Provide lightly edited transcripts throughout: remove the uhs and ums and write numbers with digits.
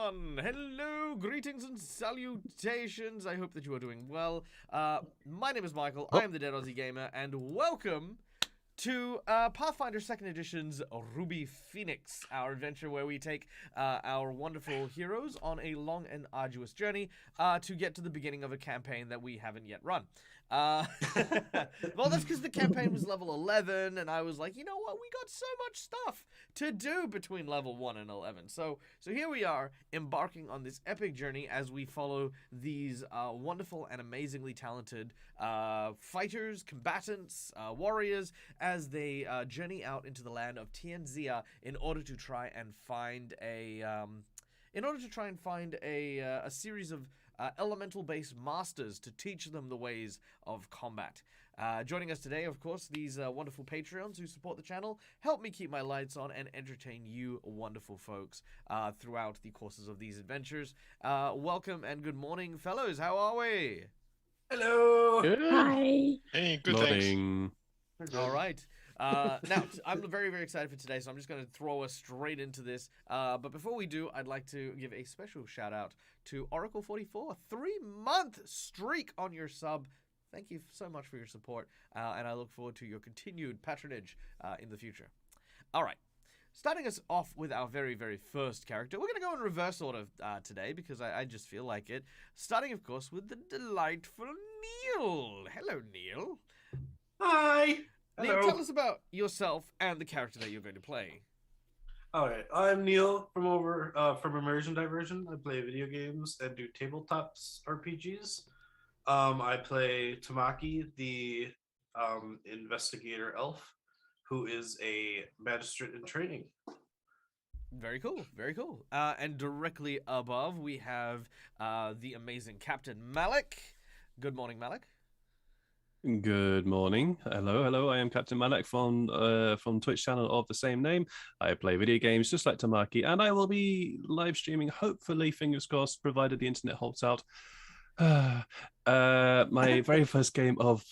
everyone! Hello, greetings and salutations. I hope that you are doing well. My name is Michael. I am the Dead Aussie Gamer, and welcome to Pathfinder 2nd Edition's Ruby Phoenix, our adventure where we take our wonderful heroes on a long and arduous journey to get to the beginning of a campaign that we haven't yet run. Well, that's because the campaign was level 11, and I was like, you know what, we got so much stuff to do between level 1 and 11. So here we are, embarking on this epic journey as we follow these wonderful and amazingly talented fighters, combatants, warriors, as they journey out into the land of Tianxia in order to try and find a series of elemental-based masters to teach them the ways of combat. Joining us today, of course, these wonderful Patreons who support the channel, help me keep my lights on and entertain you wonderful folks throughout the courses of these adventures. Welcome and good morning, fellows. How are we? Hello. Good. Hi. Hey, good Morning. thanks. All right. Now, I'm very, very excited for today, so I'm just going to throw us straight into this. But before we do, I'd like to give a special shout-out to Oracle44. 3-month streak on your sub. Thank you so much for your support, and I look forward to your continued patronage in the future. All right. Starting us off with our very, very first character. We're going to go in reverse order today because I just feel like it. Starting, of course, with the delightful Neil. Hello, Neil. Hi. Hello. Neil, tell us about yourself and the character that you're going to play. All right. I'm Neil from Immersion Diversion. I play video games and do tabletops RPGs. I play Tamaki, the investigator elf, who is a magistrate in training. Very cool, very cool. And directly above, we have the amazing Captain Malik. Good morning, Malik. Good morning. Hello. I am Captain Malek from Twitch channel of the same name. I play video games just like Tamaki, and I will be live streaming, hopefully, fingers crossed, provided the internet holds out. My very first game of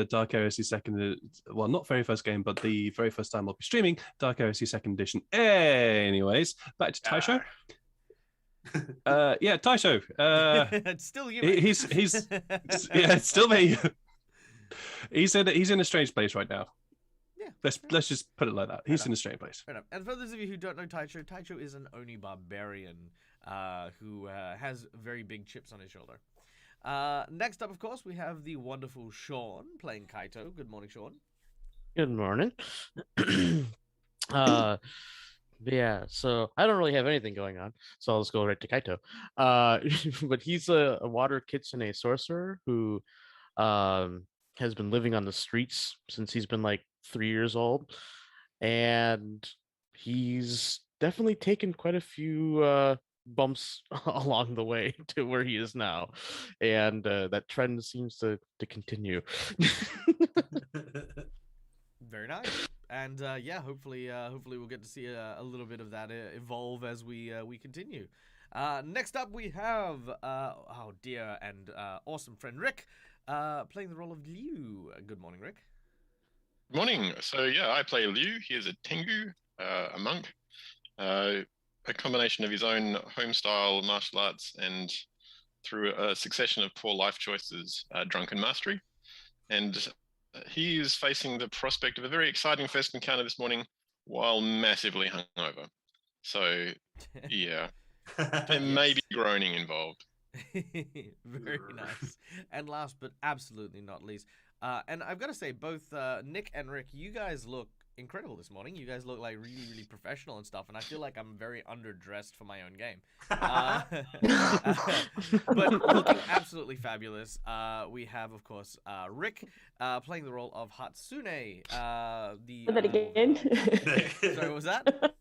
Dark Heresy Second, well, not very first game, but the very first time I'll be streaming Dark Heresy Second Edition. Anyways, back to Taisho. Yeah, Taisho. It's still you. He's yeah, it's still me. He's in a strange place right now. Yeah. Let's just put it like that. He's in a strange place. Fair enough. And for those of you who don't know Taicho, Taicho is an Oni barbarian who has very big chips on his shoulder. Next up, of course, we have the wonderful Sean playing Kaito. Good morning, Sean. Good morning. Yeah, so I don't really have anything going on, so I'll just go right to Kaito. But he's a water kitsune sorcerer who has been living on the streets since he's been like 3 years old, and he's definitely taken quite a few bumps along the way to where he is now, and that trend seems to continue. Very nice. And yeah, hopefully we'll get to see a little bit of that evolve as we continue. Next up, we have oh dear and awesome friend Rick playing the role of Liu. Good morning, Rick. Morning. So yeah, I play Liu. He is a Tengu, a monk, a combination of his own home-style martial arts and through a succession of poor life choices, drunken mastery. And he is facing the prospect of a very exciting first encounter this morning while massively hungover. So yeah, there may be groaning involved. Very nice. And last but absolutely not least, and I've got to say, both Nick and Rick, you guys look incredible this morning. You guys look like really, really professional and stuff, and I feel like I'm very underdressed for my own game. But looking absolutely fabulous. We have, of course, Rick playing the role of Hatsune. The Say that again. Sorry, what was that?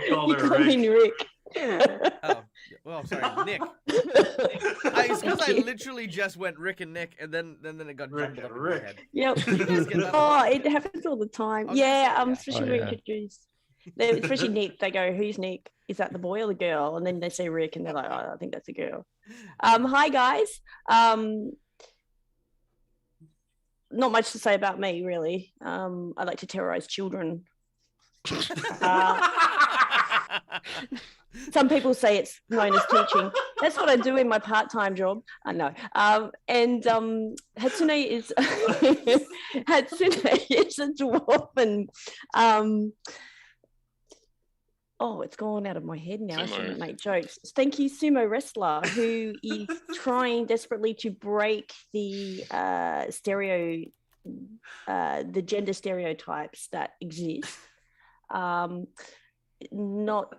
You call me Rick. Oh, well, sorry, Nick. It's because I literally just went Rick and Nick, and then it got jumbled up in my head. Yep. Oh, it happens all the time. Especially when introduced. Especially Nick, they go, "Who's Nick? Is that the boy or the girl?" And then they say Rick, and they're like, "Oh, I think that's a girl." Hi guys. Not much to say about me, really. I like to terrorize children. Some people say it's known as teaching. That's what I do in my part-time job. I know. Hatsune is Hatsune is a dwarf, and oh, it's gone out of my head now. I shouldn't make jokes. Thank you, sumo wrestler who is trying desperately to break the gender stereotypes that exist. Not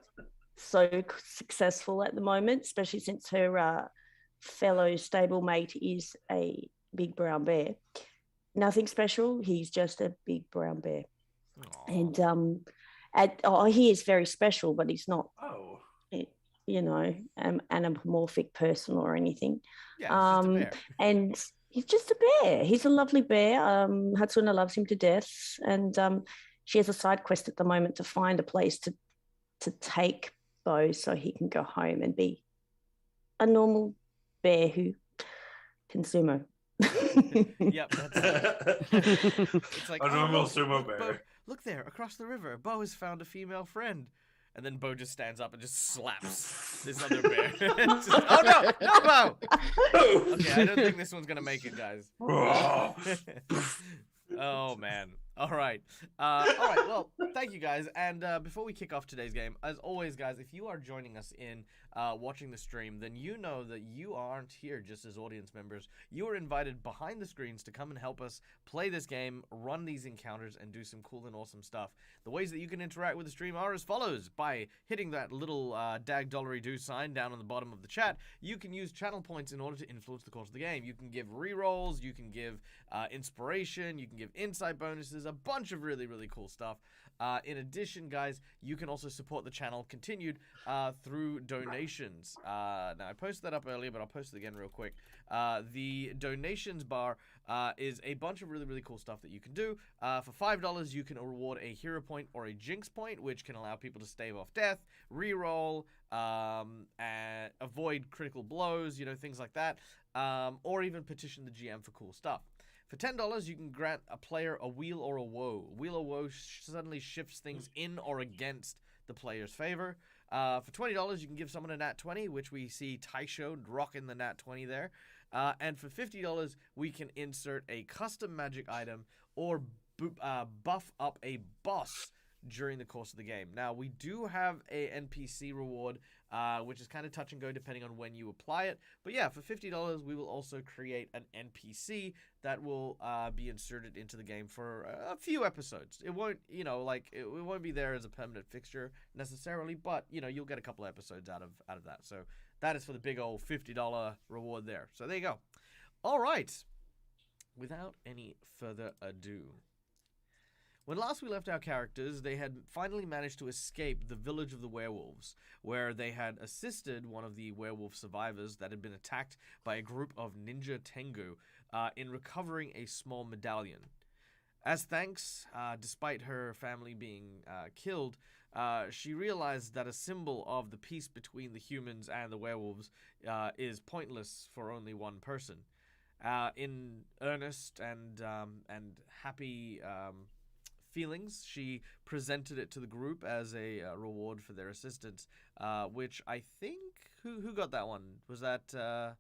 so successful at the moment, especially since her fellow stablemate is a big brown bear. Nothing special. He's just a big brown bear. Aww. And he is very special, but he's not. Oh. Anamorphic person or anything. Yeah, he's just a bear. And he's just a bear. He's a lovely bear. Hatsune loves him to death, and she has a side quest at the moment to find a place to take Bo so he can go home and be a normal bear who can sumo. Yep, that's it. It's like a normal sumo bear. Bo, look there, across the river. Bo has found a female friend. And then Bo just stands up and just slaps this other bear. Oh no, no, Bo! Okay, I don't think this one's gonna make it, guys. Oh man. All right. Well, thank you guys. And before we kick off today's game, as always, guys, if you are joining us in watching the stream, then you know that you aren't here just as audience members. You are invited behind the screens to come and help us play this game, run these encounters, and do some cool and awesome stuff. The ways that you can interact with the stream are as follows. By hitting that little $$do sign down on the bottom of the chat, you can use channel points in order to influence the course of the game. You can give rerolls, you can give inspiration, you can give insight bonuses, a bunch of really, really cool stuff. In addition, guys, you can also support the channel continued through donations. Now, I posted that up earlier, but I'll post it again real quick. The donations bar is a bunch of really, really cool stuff that you can do. For $5, you can reward a hero point or a jinx point, which can allow people to stave off death, reroll, and avoid critical blows, things like that, or even petition the GM for cool stuff. For $10, you can grant a player a wheel or a woe. Wheel or woe suddenly shifts things in or against the player's favor. For $20, you can give someone a nat 20, which we see Taisho rocking the nat 20 there. And for $50, we can insert a custom magic item or buff up a boss during the course of the game. Now, we do have a NPC reward, which is kind of touch and go depending on when you apply it. But yeah, for $50, we will also create an NPC that will be inserted into the game for a few episodes. It won't, it won't be there as a permanent fixture necessarily, but you'll get a couple of episodes out of that. So that is for the big old $50 reward there. So there you go. All right. Without any further ado, when last we left our characters, they had finally managed to escape the village of the werewolves, where they had assisted one of the werewolf survivors that had been attacked by a group of ninja tengu in recovering a small medallion. As thanks, despite her family being killed, she realized that a symbol of the peace between the humans and the werewolves is pointless for only one person. In earnest and happy feelings, she presented it to the group as a reward for their assistance, which I think who got that one? Was that I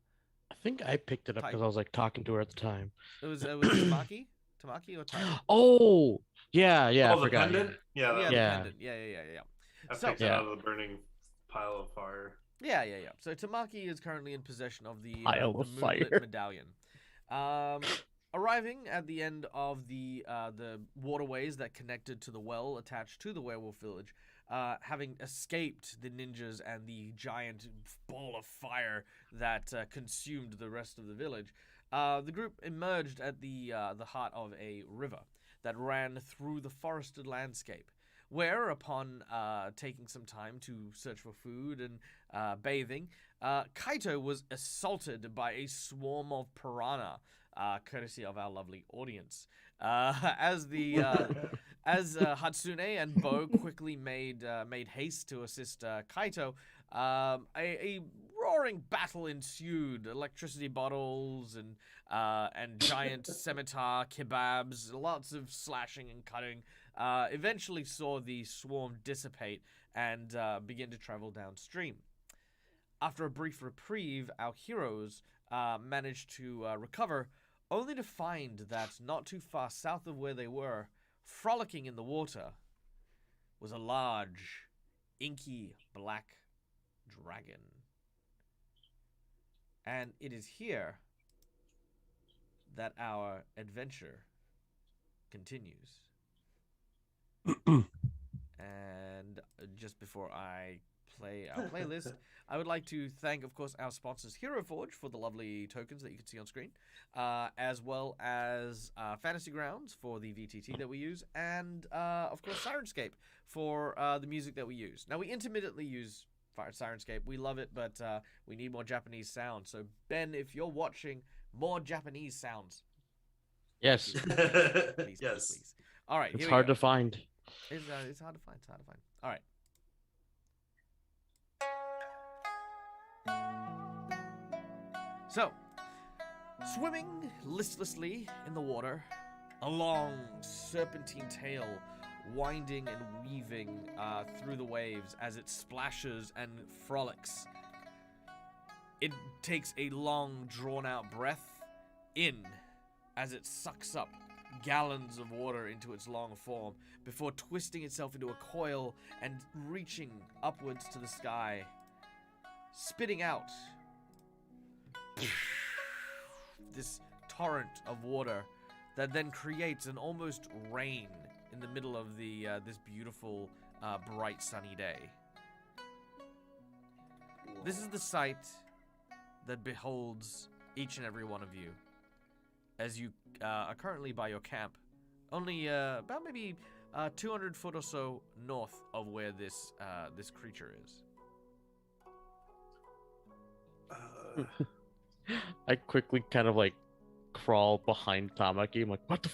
think I picked it up because I was talking to her at the time. It was Tamaki or Ty? Oh yeah, I the forgot. pendant? Yeah. The pendant. Yeah. I picked it out of the burning pile of fire. Yeah. So Tamaki is currently in possession of the pile of fire medallion. Arriving at the end of the waterways that connected to the well attached to the werewolf village, having escaped the ninjas and the giant ball of fire that consumed the rest of the village, the group emerged at the heart of a river that ran through the forested landscape, where, upon taking some time to search for food and bathing, Kaito was assaulted by a swarm of piranha, courtesy of our lovely audience. As Hatsune and Bo quickly made haste to assist Kaito, a roaring battle ensued. Electricity bottles and giant scimitar kebabs, lots of slashing and cutting, eventually saw the swarm dissipate and begin to travel downstream. After a brief reprieve, our heroes manage to recover, only to find that not too far south of where they were, frolicking in the water, was a large, inky black dragon. And it is here that our adventure continues. And just before I play our playlist, I would like to thank, of course, our sponsors, Hero Forge, for the lovely tokens that you can see on screen, as well as Fantasy Grounds for the VTT that we use, and, of course, Sirenscape for the music that we use. Now, we intermittently use Sirenscape. We love it, but we need more Japanese sounds. So, Ben, if you're watching, more Japanese sounds. Yes. Please, Yes. please. All right, It's here we hard go. to find. It's hard to find. It's hard to find. All right. So, swimming listlessly in the water, a long serpentine tail winding and weaving through the waves as it splashes and frolics. It takes a long, drawn-out breath in as it sucks up gallons of water into its long form before twisting itself into a coil and reaching upwards to the sky, spitting out this torrent of water that then creates an almost rain in the middle of the this beautiful, bright, sunny day. This is the sight that beholds each and every one of you as you are currently by your camp, only about maybe 200 foot or so north of where this this creature is. I quickly kind of like crawl behind Tamaki. I'm like, what the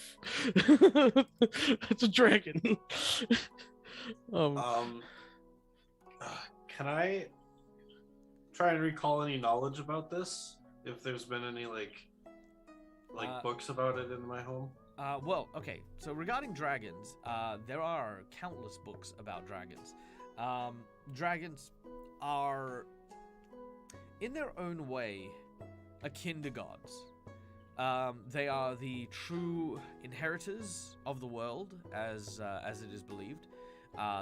it's a dragon. Can I try and recall any knowledge about this? If there's been any like books about it in my home? Well, okay. So regarding dragons, there are countless books about dragons. Dragons are, in their own way, akin to gods. They are the true inheritors of the world, as it is believed.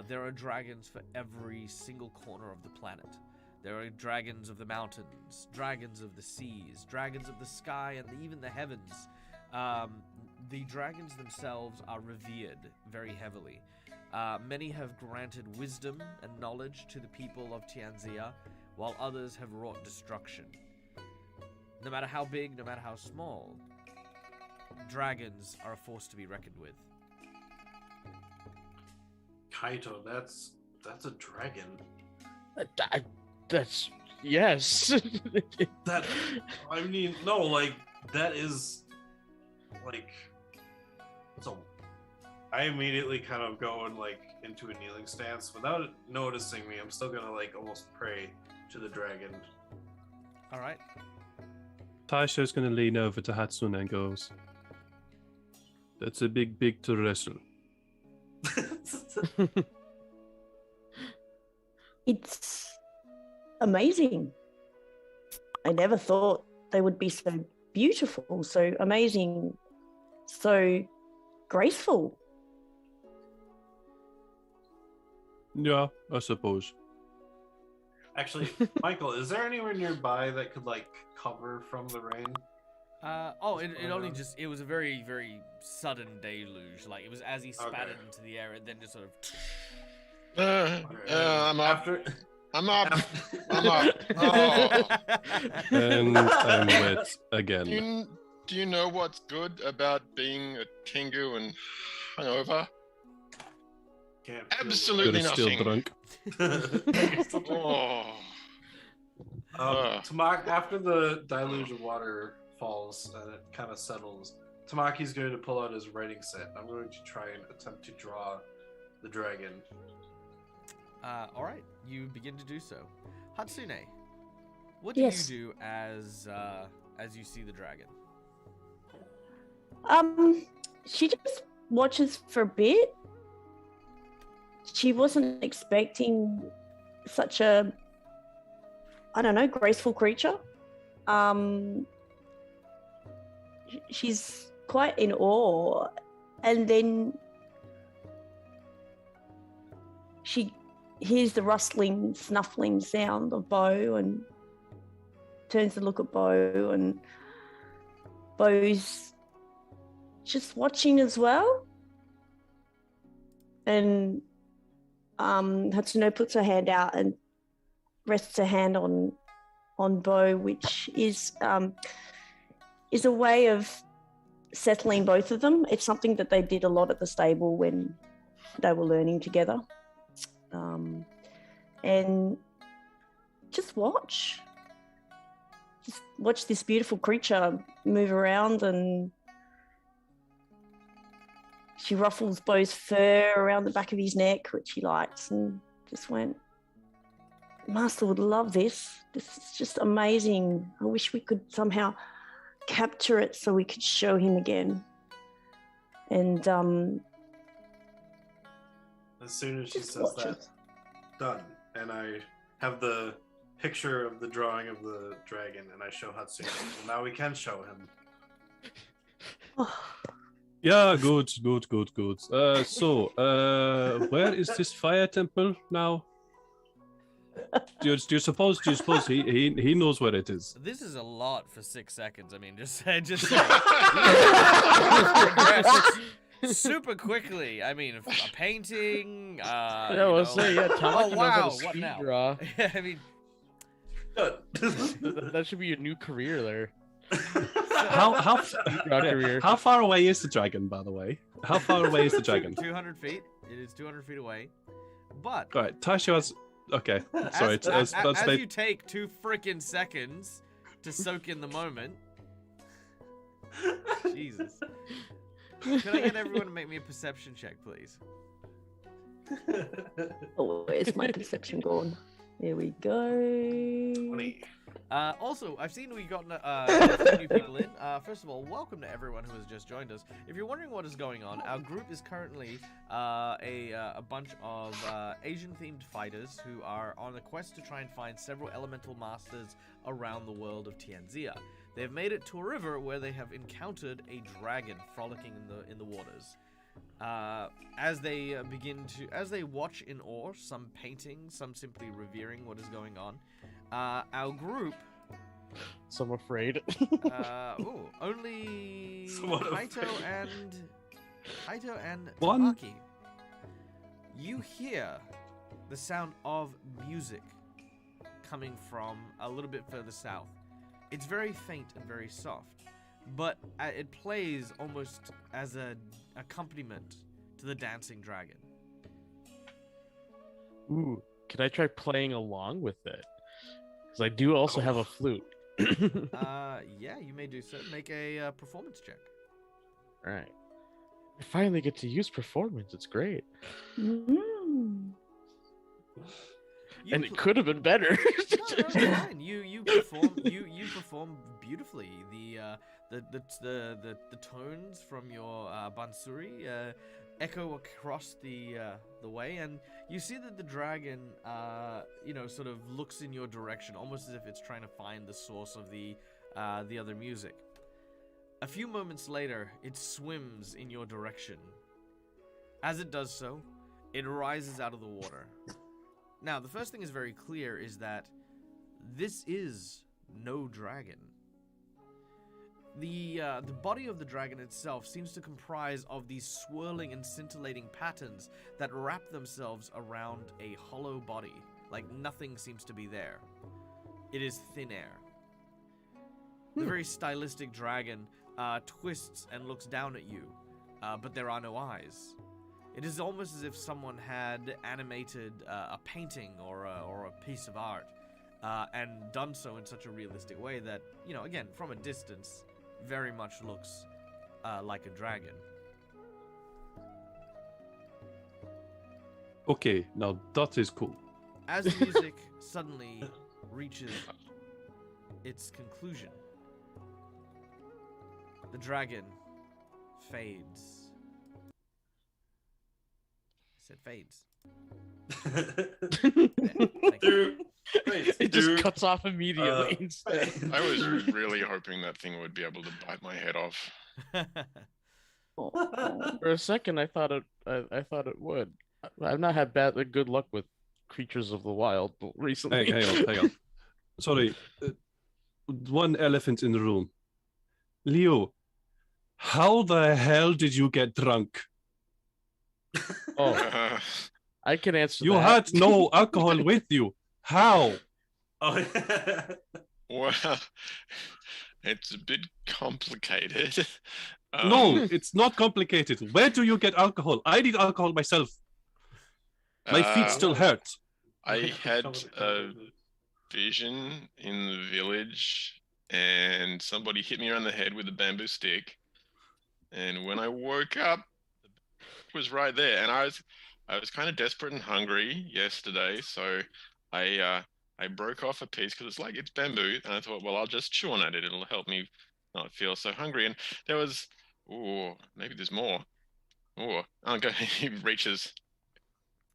There are dragons for every single corner of the planet. There are dragons of the mountains, dragons of the seas, dragons of the sky, and even the heavens. The dragons themselves are revered very heavily. Many have granted wisdom and knowledge to the people of Tianxia, while others have wrought destruction. No matter how big, no matter how small, dragons are a force to be reckoned with. Kaito, that's a dragon. That's yes. That, I mean, no, like, that is, like, so, I immediately kind of go and, like, into a kneeling stance. Without it noticing me, I'm still gonna, like, almost pray to the dragon. Alright. Taisha's going to lean over to Hatsune and goes, "That's a big to wrestle." It's amazing. I never thought they would be so beautiful, so amazing, so graceful. Yeah, I suppose. Actually, Michael, is there anywhere nearby that could, like, cover from the rain? It only just, it was a very, very sudden deluge. Like, it was as he spat it into the air, and then just sort of... I'm up. After... I'm up. I'm up. Oh. And I'm wet again. Do you know what's good about being a Tengu and hungover? Can't Absolutely You're still nothing. drunk. Oh. After the deluge of water falls and it kind of settles, Tamaki's going to pull out his writing set. I'm going to try and attempt to draw the dragon. Alright, you begin to do so. Hatsune, what do Yes. you do as you see the dragon? She just watches for a bit, she wasn't expecting such a, I don't know, graceful creature. She's quite in awe, and then she hears the rustling, snuffling sound of Bo and turns to look at Bo, and Bo's just watching as well. And Hatsuno puts her hand out and rests her hand on Bo, which is a way of settling both of them. It's something that they did a lot at the stable when they were learning together. And just watch this beautiful creature move around, and she ruffles Bo's fur around the back of his neck, which he likes, and just went, Master would love this. This is just amazing. I wish we could somehow capture it so we could show him again. And as soon as she just says watch that, it. done. And I have the picture of the drawing of the dragon, and I show Hatsune. And now we can show him. Yeah, good. So, where is this fire temple now? Do you suppose he knows where it is? This is a lot for 6 seconds. I mean, just super quickly. I mean, a painting. Yeah, I was saying, yeah, Tamaki knows how to what speed now? draw. I mean, That should be your new career there. How far away is the dragon, by the way? How far away is the dragon? 200 feet. It is 200 feet away. But Right, Taisho has. Okay, sorry. as you take 2 freaking seconds to soak in the moment. Jesus. Can I get everyone to make me a perception check, please? Oh, where's my perception gone? There we go. 20. Also, I've seen we've gotten a few new people in. First of all, welcome to everyone who has just joined us. If you're wondering what is going on, our group is currently a bunch of Asian-themed fighters who are on a quest to try and find several elemental masters around the world of Tianzia. They've made it to a river where they have encountered a dragon frolicking in the waters. As they watch in awe, some painting, some simply revering what is going on. Our group. So I'm afraid. Only Somewhat Kaito afraid. and One. Tamaki. You hear the sound of music coming from a little bit further south. It's very faint and very soft, but it plays almost as an accompaniment to the dancing dragon. Ooh, can I try playing along with it? Because I do also have a flute. Yeah, you may do so. Make a performance check. All right. I finally get to use performance. It's great. Mm. You And it could have been better. No, it's fine. You perform beautifully. The tones from your bansuri echo across the way, and you see that the dragon sort of looks in your direction, almost as if it's trying to find the source of the other music. A few moments later, it swims in your direction. As it does so, it rises out of the water. Now, the first thing is very clear is that this is no dragon. The body of the dragon itself seems to comprise of these swirling and scintillating patterns that wrap themselves around a hollow body, like nothing seems to be there. It is thin air. The very stylistic dragon twists and looks down at you, but there are no eyes. It is almost as if someone had animated a painting or a piece of art and done so in such a realistic way that, again, from a distance, very much looks like a dragon. Okay, now that is cool. As the music suddenly reaches its conclusion, the dragon fades. I said fades. Dude, wait, It just dude. cuts off immediately instead. I was really hoping that thing would be able to bite my head off. For a second, I thought it would. I've not had good luck with creatures of the wild recently. Hang on. Sorry. One elephant in the room. Leo, how the hell did you get drunk? Oh, I can answer You that. had no alcohol with you. How? Oh, Well, it's a bit complicated. No, it's not complicated. Where do you get alcohol? I need alcohol myself. My feet still hurt. I had a vision in the village, and somebody hit me around the head with a bamboo stick. And when I woke up, it was right there. And I was kind of desperate and hungry yesterday, so I broke off a piece because it's bamboo, and I thought, well, I'll just chew on it. It'll help me not feel so hungry. And there was, maybe there's more. He reaches.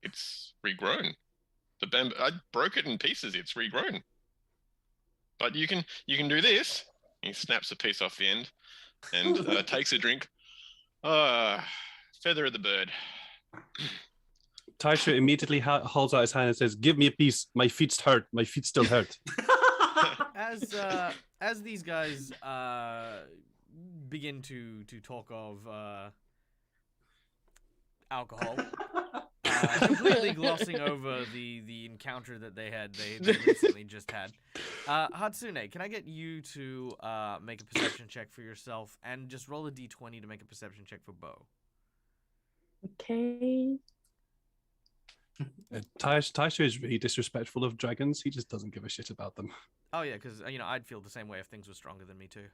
It's regrown. The bamboo, I broke it in pieces. It's regrown. But you can do this. He snaps a piece off the end and takes a drink. Feather of the bird. Taisha immediately holds out his hand and says, "Give me a piece. My feet hurt. My feet still hurt." As these guys begin to talk of alcohol, completely glossing over the encounter that they recently just had. Hatsune, can I get you to make a perception check for yourself and just roll a d20 to make a perception check for Bo? Okay. Taisha is really disrespectful of dragons. He just doesn't give a shit about them. Oh yeah, because I'd feel the same way if things were stronger than me too.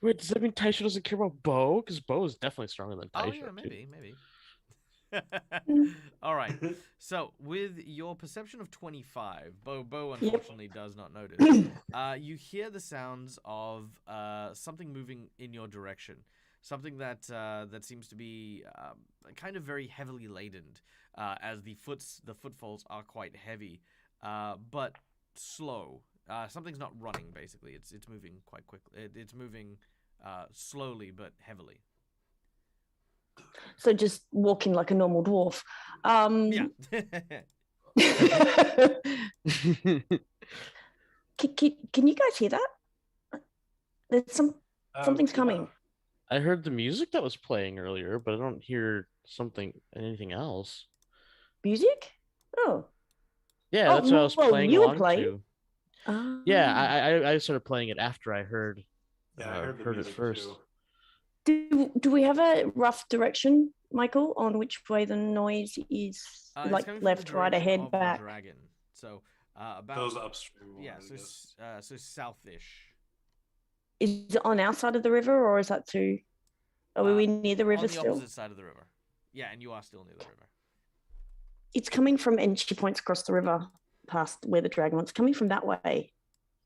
Wait, does that mean Taisha doesn't care about Bo? Because Bo is definitely stronger than Taisha. Oh yeah, maybe. All right. So with your perception of 25, Bo unfortunately does not notice. You hear the sounds of something moving in your direction. Something that seems to be kind of very heavily laden, as the footfalls are quite heavy, but slow. Something's not running. Basically, it's moving quite quickly. It's moving slowly but heavily. So just walking like a normal dwarf. Yeah. Can you guys hear that? There's something's coming. I heard the music that was playing earlier, but I don't hear anything else. Music? Oh. Yeah, that's what I was playing you were along playing? to. Yeah, I started playing it after I heard. Yeah, I heard it first. Too. Do we have a rough direction, Michael, on which way the noise is? Like left, right, ahead, back. Dragon. So about Those upstream. Yeah, so southish. Is it on our side of the river, or is that too? Are we near the river on the still? opposite side of the river. Yeah, and you are still near the river. It's coming from entry points across the river, past where the dragon was. It's coming from that way.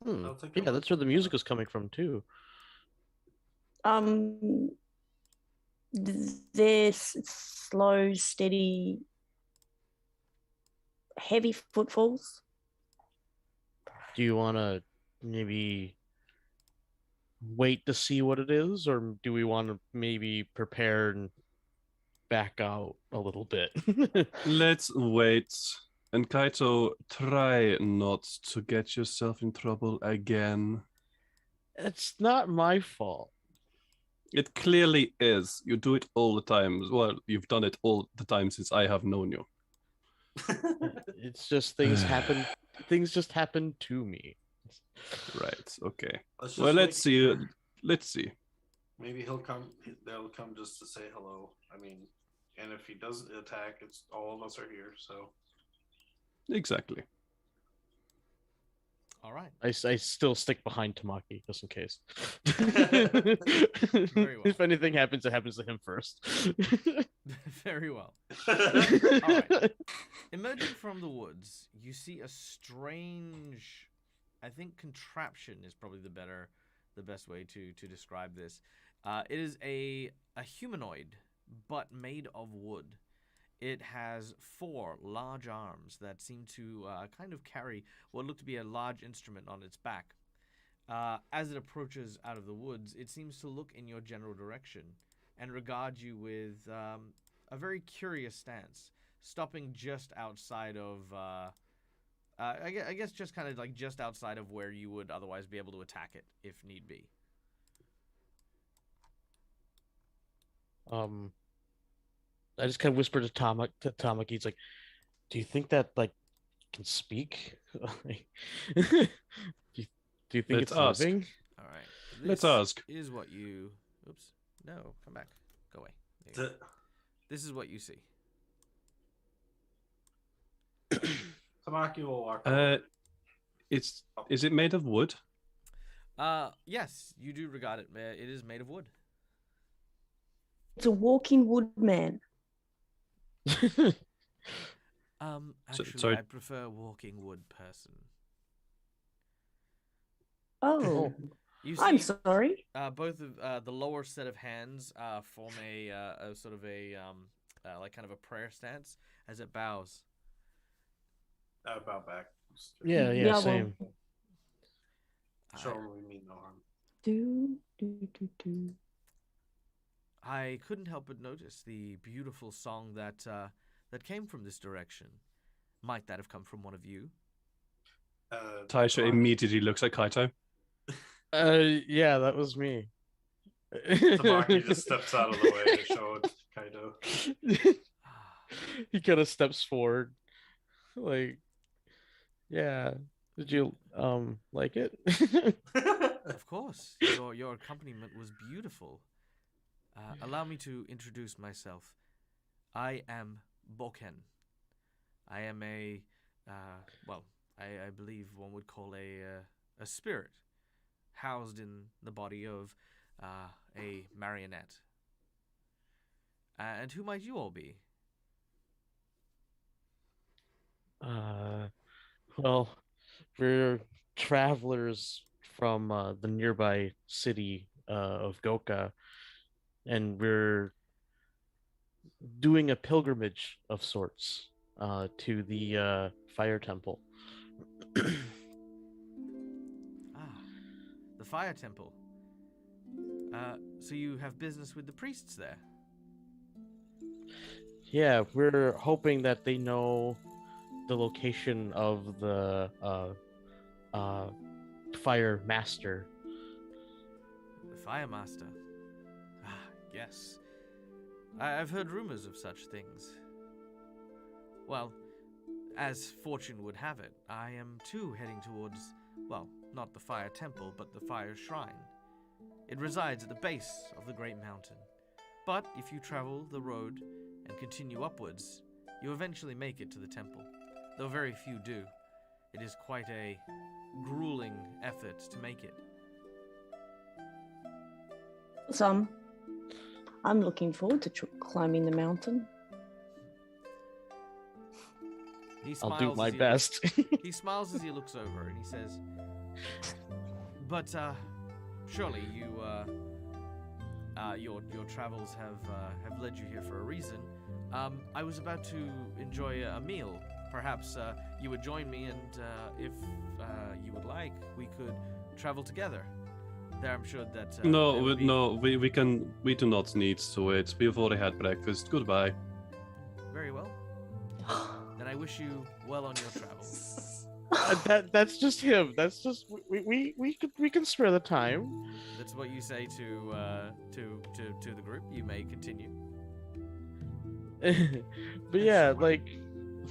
Yeah, that's where the music is coming from too. There's slow, steady, heavy footfalls. Do you want to maybe wait to see what it is, or do we want to maybe prepare and back out a little bit? Let's wait. And Kaito, try not to get yourself in trouble again. It's not my fault. It clearly is. You do it all the time. Well, you've done it all the time since I have known you. It's just things happen. Things just happen to me. Right. Okay. Let's see. Let's see. Maybe he'll come. They'll come just to say hello. I mean, and if he does attack, it's all of us are here. So Exactly. All right. I still stick behind Tamaki just in case. Very well. If anything happens, it happens to him first. Very well. All right. Emerging from the woods, you see a strange, I think contraption is probably the better the best way to describe this. It is a humanoid, but made of wood. It has 4 large arms that seem to kind of carry what look to be a large instrument on its back. As it approaches out of the woods, it seems to look in your general direction and regard you with a very curious stance, stopping just outside of, I guess just kind of like just outside of where you would otherwise be able to attack it if need be. I just kind of whispered to Tamaki. He's like, "Do you think that like can speak? do you think Let's it's ask. living?" All right. Let's This ask. is what you... Oops. No, come back. Go away. There you go. This is what you see. Tamaki will walk over. Is it made of wood? Yes, you do regard it. It is made of wood. It's a walking woodman. Actually, sorry. I prefer walking wood person. Oh, You see, I'm sorry. both of the lower set of hands form a sort of a like kind of a prayer stance as it bows. Bow back. Yeah, Yeah, well- same. Show him we mean no harm. Do. I couldn't help but notice the beautiful song that came from this direction. Might that have come from one of you? Taisha immediately looks at Kaito. Yeah, that was me. Tamaki just steps out of the way to show it to Kaito. He kind of steps forward, like, yeah. Did you like it? Of course, your accompaniment was beautiful. Allow me to introduce myself. I am Boken. I am a, I believe one would call a spirit, housed in the body of a marionette. And who might you all be? Well, we're travelers from the nearby city of Goka, and we're doing a pilgrimage of sorts to the fire temple. The fire temple. So you have business with the priests there? Yeah, we're hoping that they know the location of the fire master. The fire master. Yes. I've heard rumors of such things. Well, as fortune would have it, I am too heading towards, well, not the fire temple, but the fire shrine. It resides at the base of the great mountain. But if you travel the road and continue upwards, you eventually make it to the temple, though very few do. It is quite a grueling effort to make it. Some. I'm looking forward to climbing the mountain. He I'll smiles do as my he best. He smiles as he looks over and he says, "But surely your travels have led you here for a reason. I was about to enjoy a meal. Perhaps you would join me, and if you would like, we could travel together. There, I'm sure that there would be... we do not need to wait. We've already had breakfast. Goodbye. Very well. Then I wish you well on your travels." That's just him. That's just we can spare the time. That's what you say to the group. You may continue. But yeah, like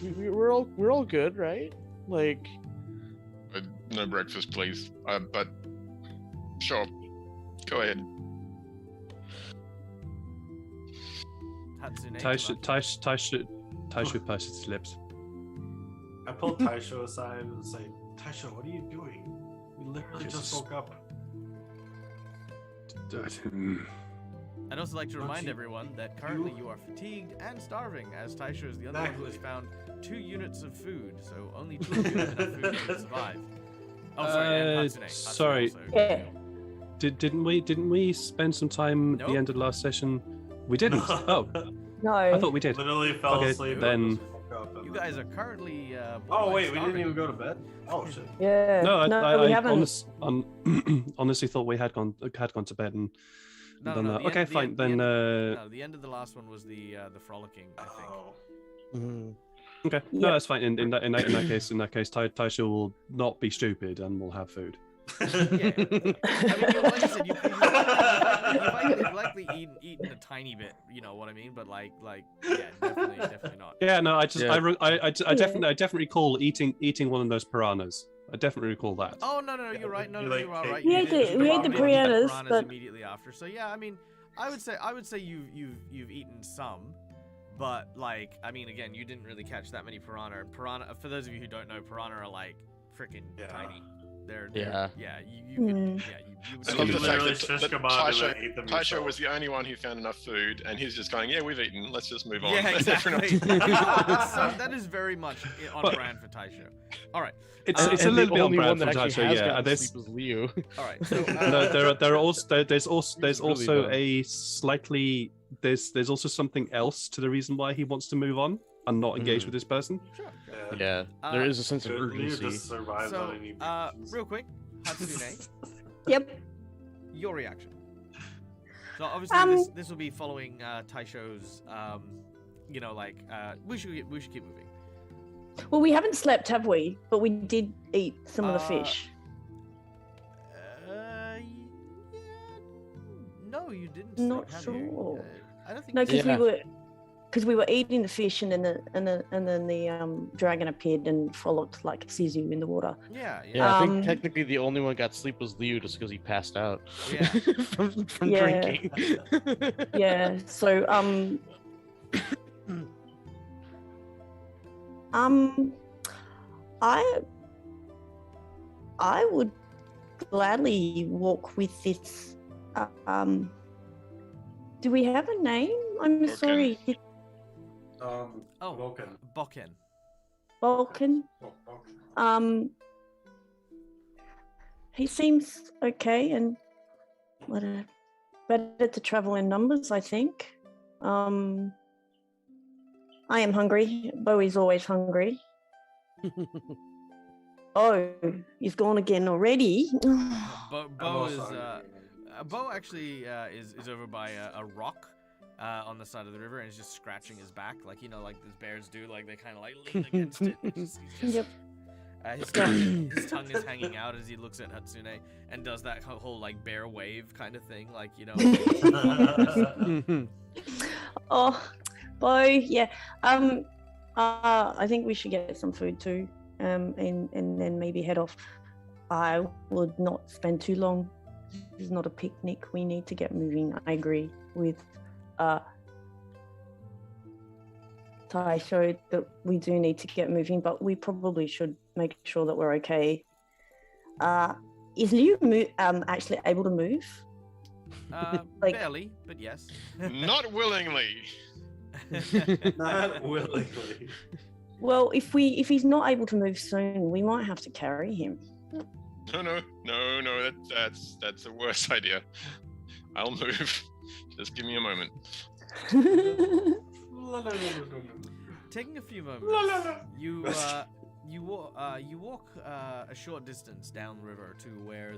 we're all good, right? Like, No breakfast, please. But sure, go ahead. Hatsune Taisha purses his lips. I pulled Taisho aside and say, "Taisho, what are you doing? We literally just woke up." I'd also like to Don't remind you- everyone that currently you are fatigued and starving, as Taisha is the only one who has found 2 units of food, so only 2 of you have enough food to survive. Oh, sorry, and Hatsune. Hatsune sorry. also. Yeah. Didn't we spend some time at Nope. the end of the last session? We didn't. Oh, No. I thought we did. Literally fell Okay, asleep. then- You guys are currently. Oh wait, we starving. didn't even go to bed. Oh shit. Yeah. No, we I haven't. honestly thought we had gone to bed and No, done no, that. the Okay, end- the fine. end- the Then end- No, the end of the last one was the frolicking. I think. Oh. Mhm. okay, Yeah. no, that's fine. In that case, Taisha will not be stupid and will have food. Yeah. I mean, like I said, you've likely eaten a tiny bit. You know what I mean? But like, yeah, definitely not. Yeah, no, I Yeah. definitely recall eating one of those piranhas. I definitely recall that. Oh no, you're right. No, You you like are ate- right. We You ate did the- eat we ate the piranhas piranhas, but- immediately after. So yeah, I mean, I would say you've eaten some, but like, I mean, again, you didn't really catch that many piranha. Piranha, for those of you who don't know, piranha are like freaking Yeah. tiny. They're Yeah. You could, Mm. yeah, you would I It's love the gonna fact literally that, shish that kebab and then ate them Taisha yourself. was the only one who found enough food, and he's just going, "Yeah, we've eaten. Let's just move on." Yeah, Everyone exactly. else- So that is very much on But- brand for Taisho. All right, It's And a And little the bit on only brand one for that actually Taisha. has Yeah, gotten there's sleep is Leo. all right. So, no, there's really also dumb. a slightly there's also something else to the reason why he wants to move on and not engage Mhm. with this person. sure. Yeah, Uh, there is a sense of Good, Leo urgency. just survives So, on any real quick, Hatsune, Yep. your reaction. So obviously this will be following Taisho's, you know, like we should keep moving. Well, we haven't slept, have we? But we did eat some of the Uh, fish. Yeah, no, you didn't. Not have you? sure. I don't think. No, because Yeah. we were eating the fish, and then the dragon appeared and frolicked like Sisu in the water. Yeah, Yeah, I think Um, technically the only one got sleep was Leo just because he passed out Yeah. from Yeah. drinking. Yeah. So I would gladly walk with this. Do we have a name? I'm Vulcan. sorry, Oh, Awoken. Bokken. Vulcan. Oh, Awoken. He seems okay and better to travel in numbers, I think. I am hungry. Bowie's always hungry. Oh, he's gone again already. Bo I'm is also hungry. Bo actually is over by a rock on the side of the river and is just scratching his back, like, you know, like these bears do, like they kind of like lean against it. He's just, Yep. his tongue is hanging out as he looks at Hatsune and does that whole like bear wave kind of thing, like, you know. Oh, Bo, yeah. I think we should get some food too, and then maybe head off. I would not spend too long. This is not a picnic. We need to get moving. I agree with Taisho that we do need to get moving, but we probably should make sure that we're okay. Is Liu actually able to move? Like- Barely, but yes. Not willingly. Not willingly. Well, if he's not able to move soon, we might have to carry him. No. That's a worse idea. I'll move. Just give me a moment. Taking a few moments, you walk a short distance downriver to where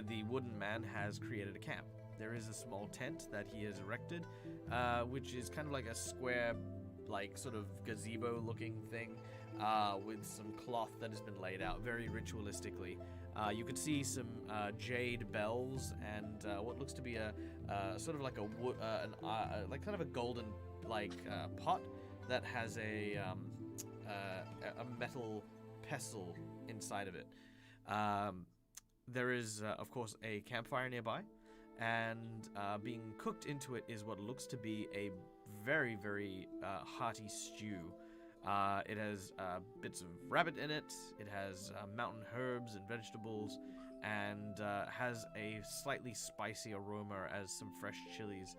the wooden man has created a camp. There is a small tent that he has erected, which is kind of like a square, like sort of gazebo-looking thing, with some cloth that has been laid out very ritualistically. You could see some jade bells and what looks to be a sort of like a wood, like kind of a golden pot that has a metal pestle inside of it. There is, of course, a campfire nearby, and being cooked into it is what looks to be a very, very hearty stew. It has bits of rabbit in it, it has mountain herbs and vegetables, and has a slightly spicy aroma as some fresh chilies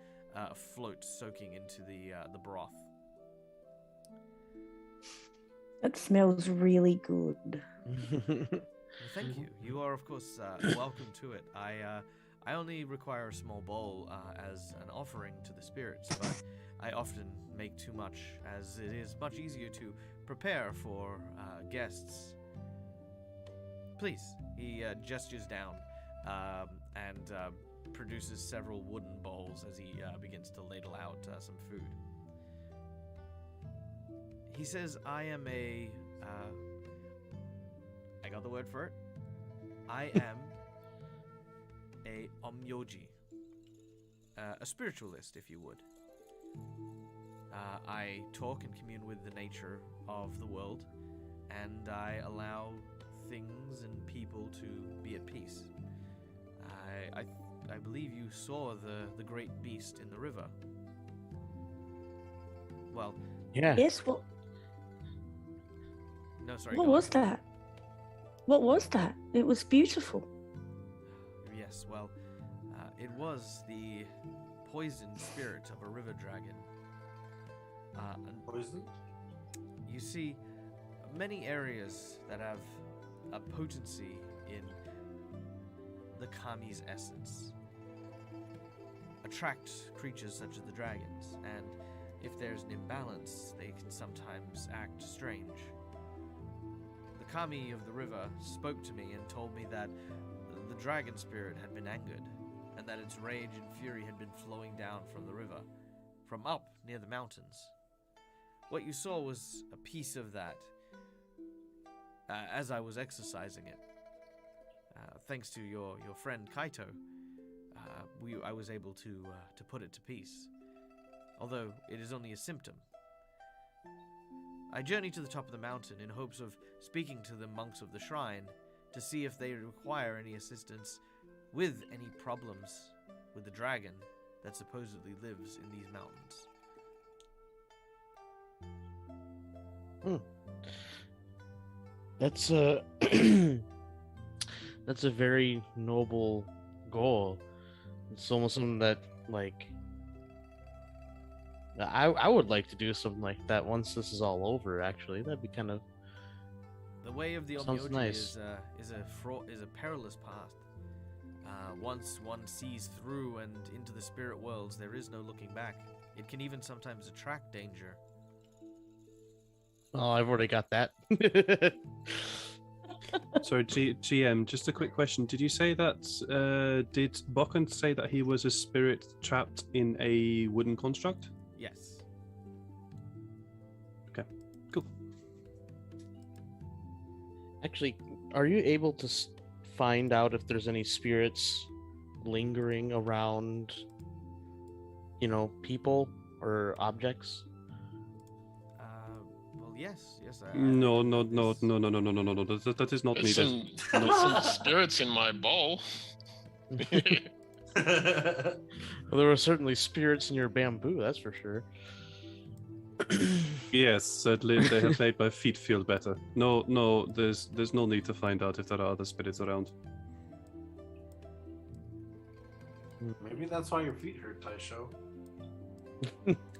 float soaking into the broth. That smells really good. Thank you. You are, of course, welcome to it. I only require a small bowl as an offering to the spirits, but I often make too much, as it is much easier to prepare for guests. Please. He gestures down and produces several wooden bowls as he begins to ladle out some food. He says, I am a... I got the word for it. I am a omyoji. A spiritualist, if you would. I talk and commune with the nature of the world, and I allow things and people to be at peace. I believe you saw the great beast in the river. Well, Yeah. Yes, what no, sorry. what go on. was that? What was that? It was beautiful. Yes, well, it was the poisoned spirit of a river dragon. And Poison? you see, many areas that have a potency in the kami's essence attract creatures such as the dragons, and if there's an imbalance, they can sometimes act strange. The kami of the river spoke to me and told me that the dragon spirit had been angered, and that its rage and fury had been flowing down from the river, from up near the mountains. What you saw was a piece of that as I was exercising it. Thanks to your friend Kaito, I was able to put it to peace, although it is only a symptom. I journeyed to the top of the mountain in hopes of speaking to the monks of the shrine to see if they require any assistance with any problems with the dragon that supposedly lives in these mountains. That's a that's a very noble goal. It's almost something that, like, I would like to do something like that once this is all over. Actually, that'd be kind of... The way of the Sounds Omyoji nice. is a perilous path. Once one sees through and into the spirit worlds, there is no looking back. It can even sometimes attract danger. Oh, I've already got that. So, GM, just a quick question. Did you say that, did Bokken say that he was a spirit trapped in a wooden construct? Yes. Okay, cool. Actually, are you able to find out if there's any spirits lingering around, people or objects? Well, yes. No. This- That is not There's needed. some spirits in my bowl. Well, there were certainly spirits in your bamboo, that's for sure. Yes, certainly they have made my feet feel better. No, there's no need to find out if there are other spirits around. Maybe that's why your feet hurt, Taisho.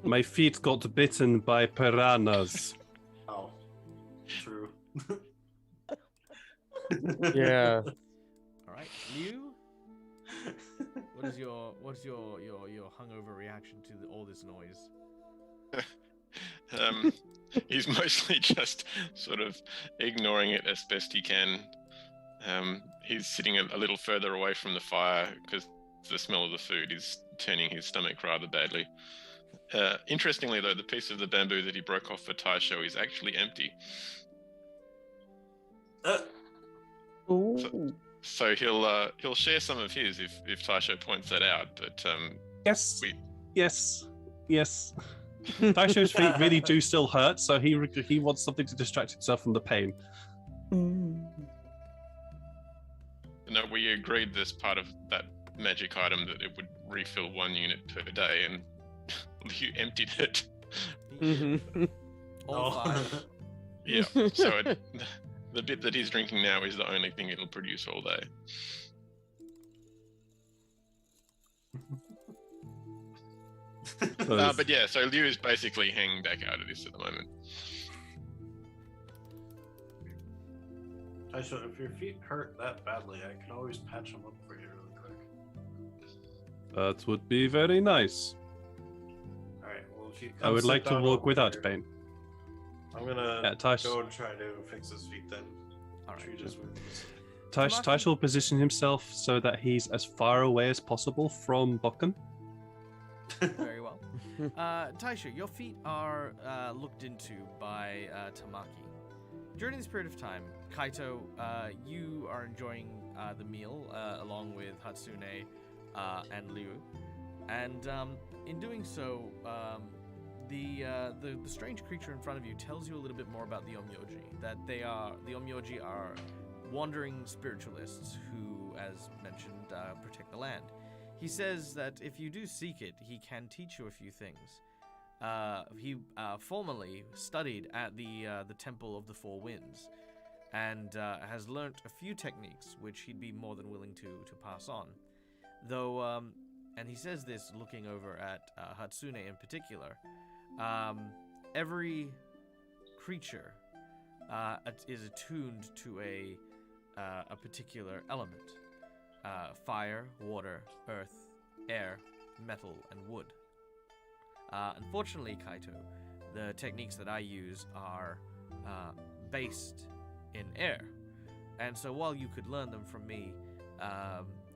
My feet got bitten by piranhas. Oh, true. Yeah. All right, Liu. What is your hungover reaction to all this noise? He's mostly just sort of ignoring it as best he can. He's sitting a little further away from the fire because the smell of the food is turning his stomach rather badly. Interestingly, though, the piece of the bamboo that he broke off for Taisho is actually empty. Ooh. So he'll share some of his if Taisho points that out. But Yes, we- yes. Taisho's feet really do still hurt, so he wants something to distract himself from the pain. no, we agreed this part of that magic item that it would refill 1 unit per day, and you emptied it. All five. Yeah. So the bit that he's drinking now is the only thing it'll produce all day. But yeah, so Liu is basically hanging back out of this at the moment. Taisho, if your feet hurt that badly, I can always patch them up for you really quick. That would be very nice. All right. Well, if you I would like to walk without pain. I'm gonna Yeah, Tash. go and try to fix his feet then. All right. Treat his wounds. Tash will position himself so that he's as far away as possible from Bokken. Very well. Taisha, your feet are looked into by Tamaki. During this period of time, Kaito, you are enjoying the meal along with Hatsune and Liu, and in doing so, the strange creature in front of you tells you a little bit more about the Omyoji. That the Omyoji are wandering spiritualists who, as mentioned, protect the land. He says that if you do seek it, he can teach you a few things. He formerly studied at the Temple of the Four Winds, and has learnt a few techniques which he'd be more than willing to pass on. Though, and he says this looking over at Hatsune in particular, every creature is attuned to a particular element. Fire, water, earth, air, metal, and wood. Unfortunately, Kaito, the techniques that I use are based in air. And so while you could learn them from me,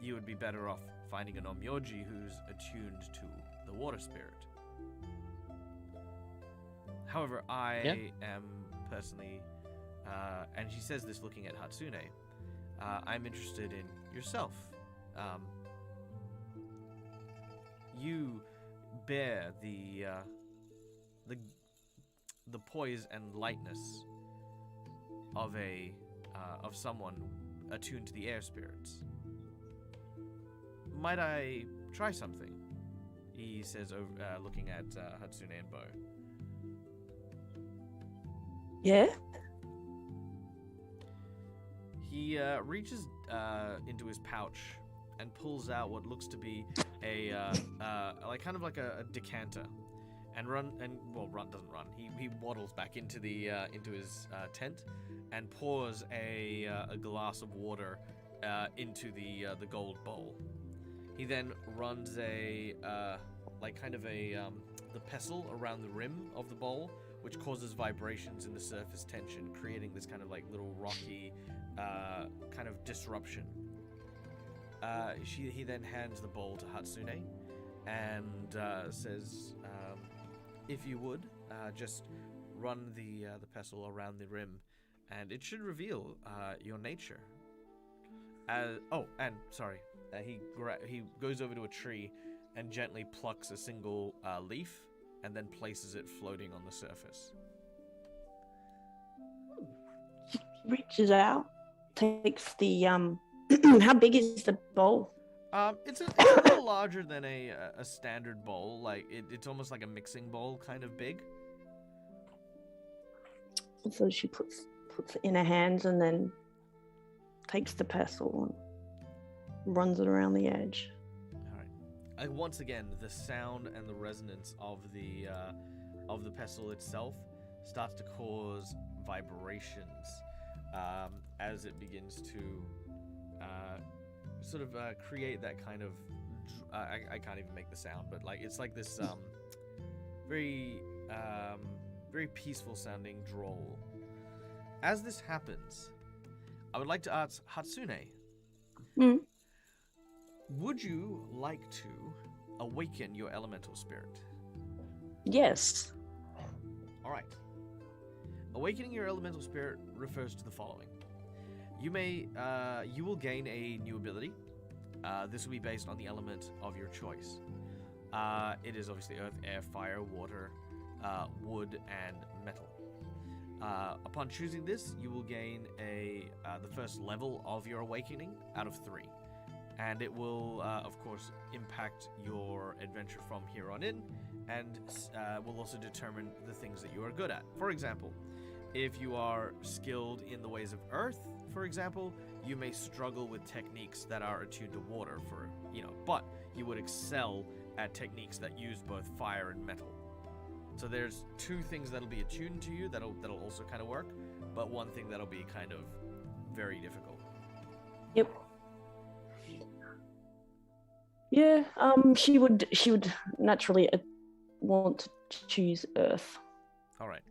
you would be better off finding an Omyoji who's attuned to the water spirit. However, I am personally, and she says this looking at Hatsune, I'm interested in yourself. You bear the poise and lightness of of someone attuned to the air spirits. Might I try something? He says, looking at Hatsune and Bo. Yeah. He reaches into his pouch and pulls out what looks to be a kind of like a decanter, and doesn't run. He waddles back into the into his tent and pours a glass of water into the gold bowl. He then runs the pestle around the rim of the bowl, which causes vibrations in the surface tension, creating this kind of like little rocky kind of disruption. He then hands the bowl to Hatsune and says, if you would, just run the pestle around the rim, and it should reveal your nature. He goes over to a tree and gently plucks a single leaf and then places it floating on the surface. Reaches out, takes the how big is the bowl? It's a little larger than a standard bowl. Like it's almost like a mixing bowl, kind of big. So she puts it in her hands and then takes the pestle and runs it around the edge. All right. Once again, the sound and the resonance of the pestle itself starts to cause vibrations as it begins to create that kind of I can't even make the sound, but like it's like this very peaceful sounding drawl. As this happens, I would like to ask Hatsune, would you like to awaken your elemental spirit? Yes. All right. Awakening your elemental spirit refers to the following. You will gain a new ability. This will be based on the element of your choice. It is obviously earth, air, fire, water, wood, and metal. Upon choosing this, you will gain the first level of your awakening out of 3. And it will, of course, impact your adventure from here on in, and will also determine the things that you are good at. For example, if you are skilled in the ways of earth, for example, you may struggle with techniques that are attuned to water, but you would excel at techniques that use both fire and metal. So there's 2 things that'll be attuned to you that'll also kind of work, but one thing that'll be kind of very difficult. Yep. Yeah. She would naturally want to choose Earth. All right.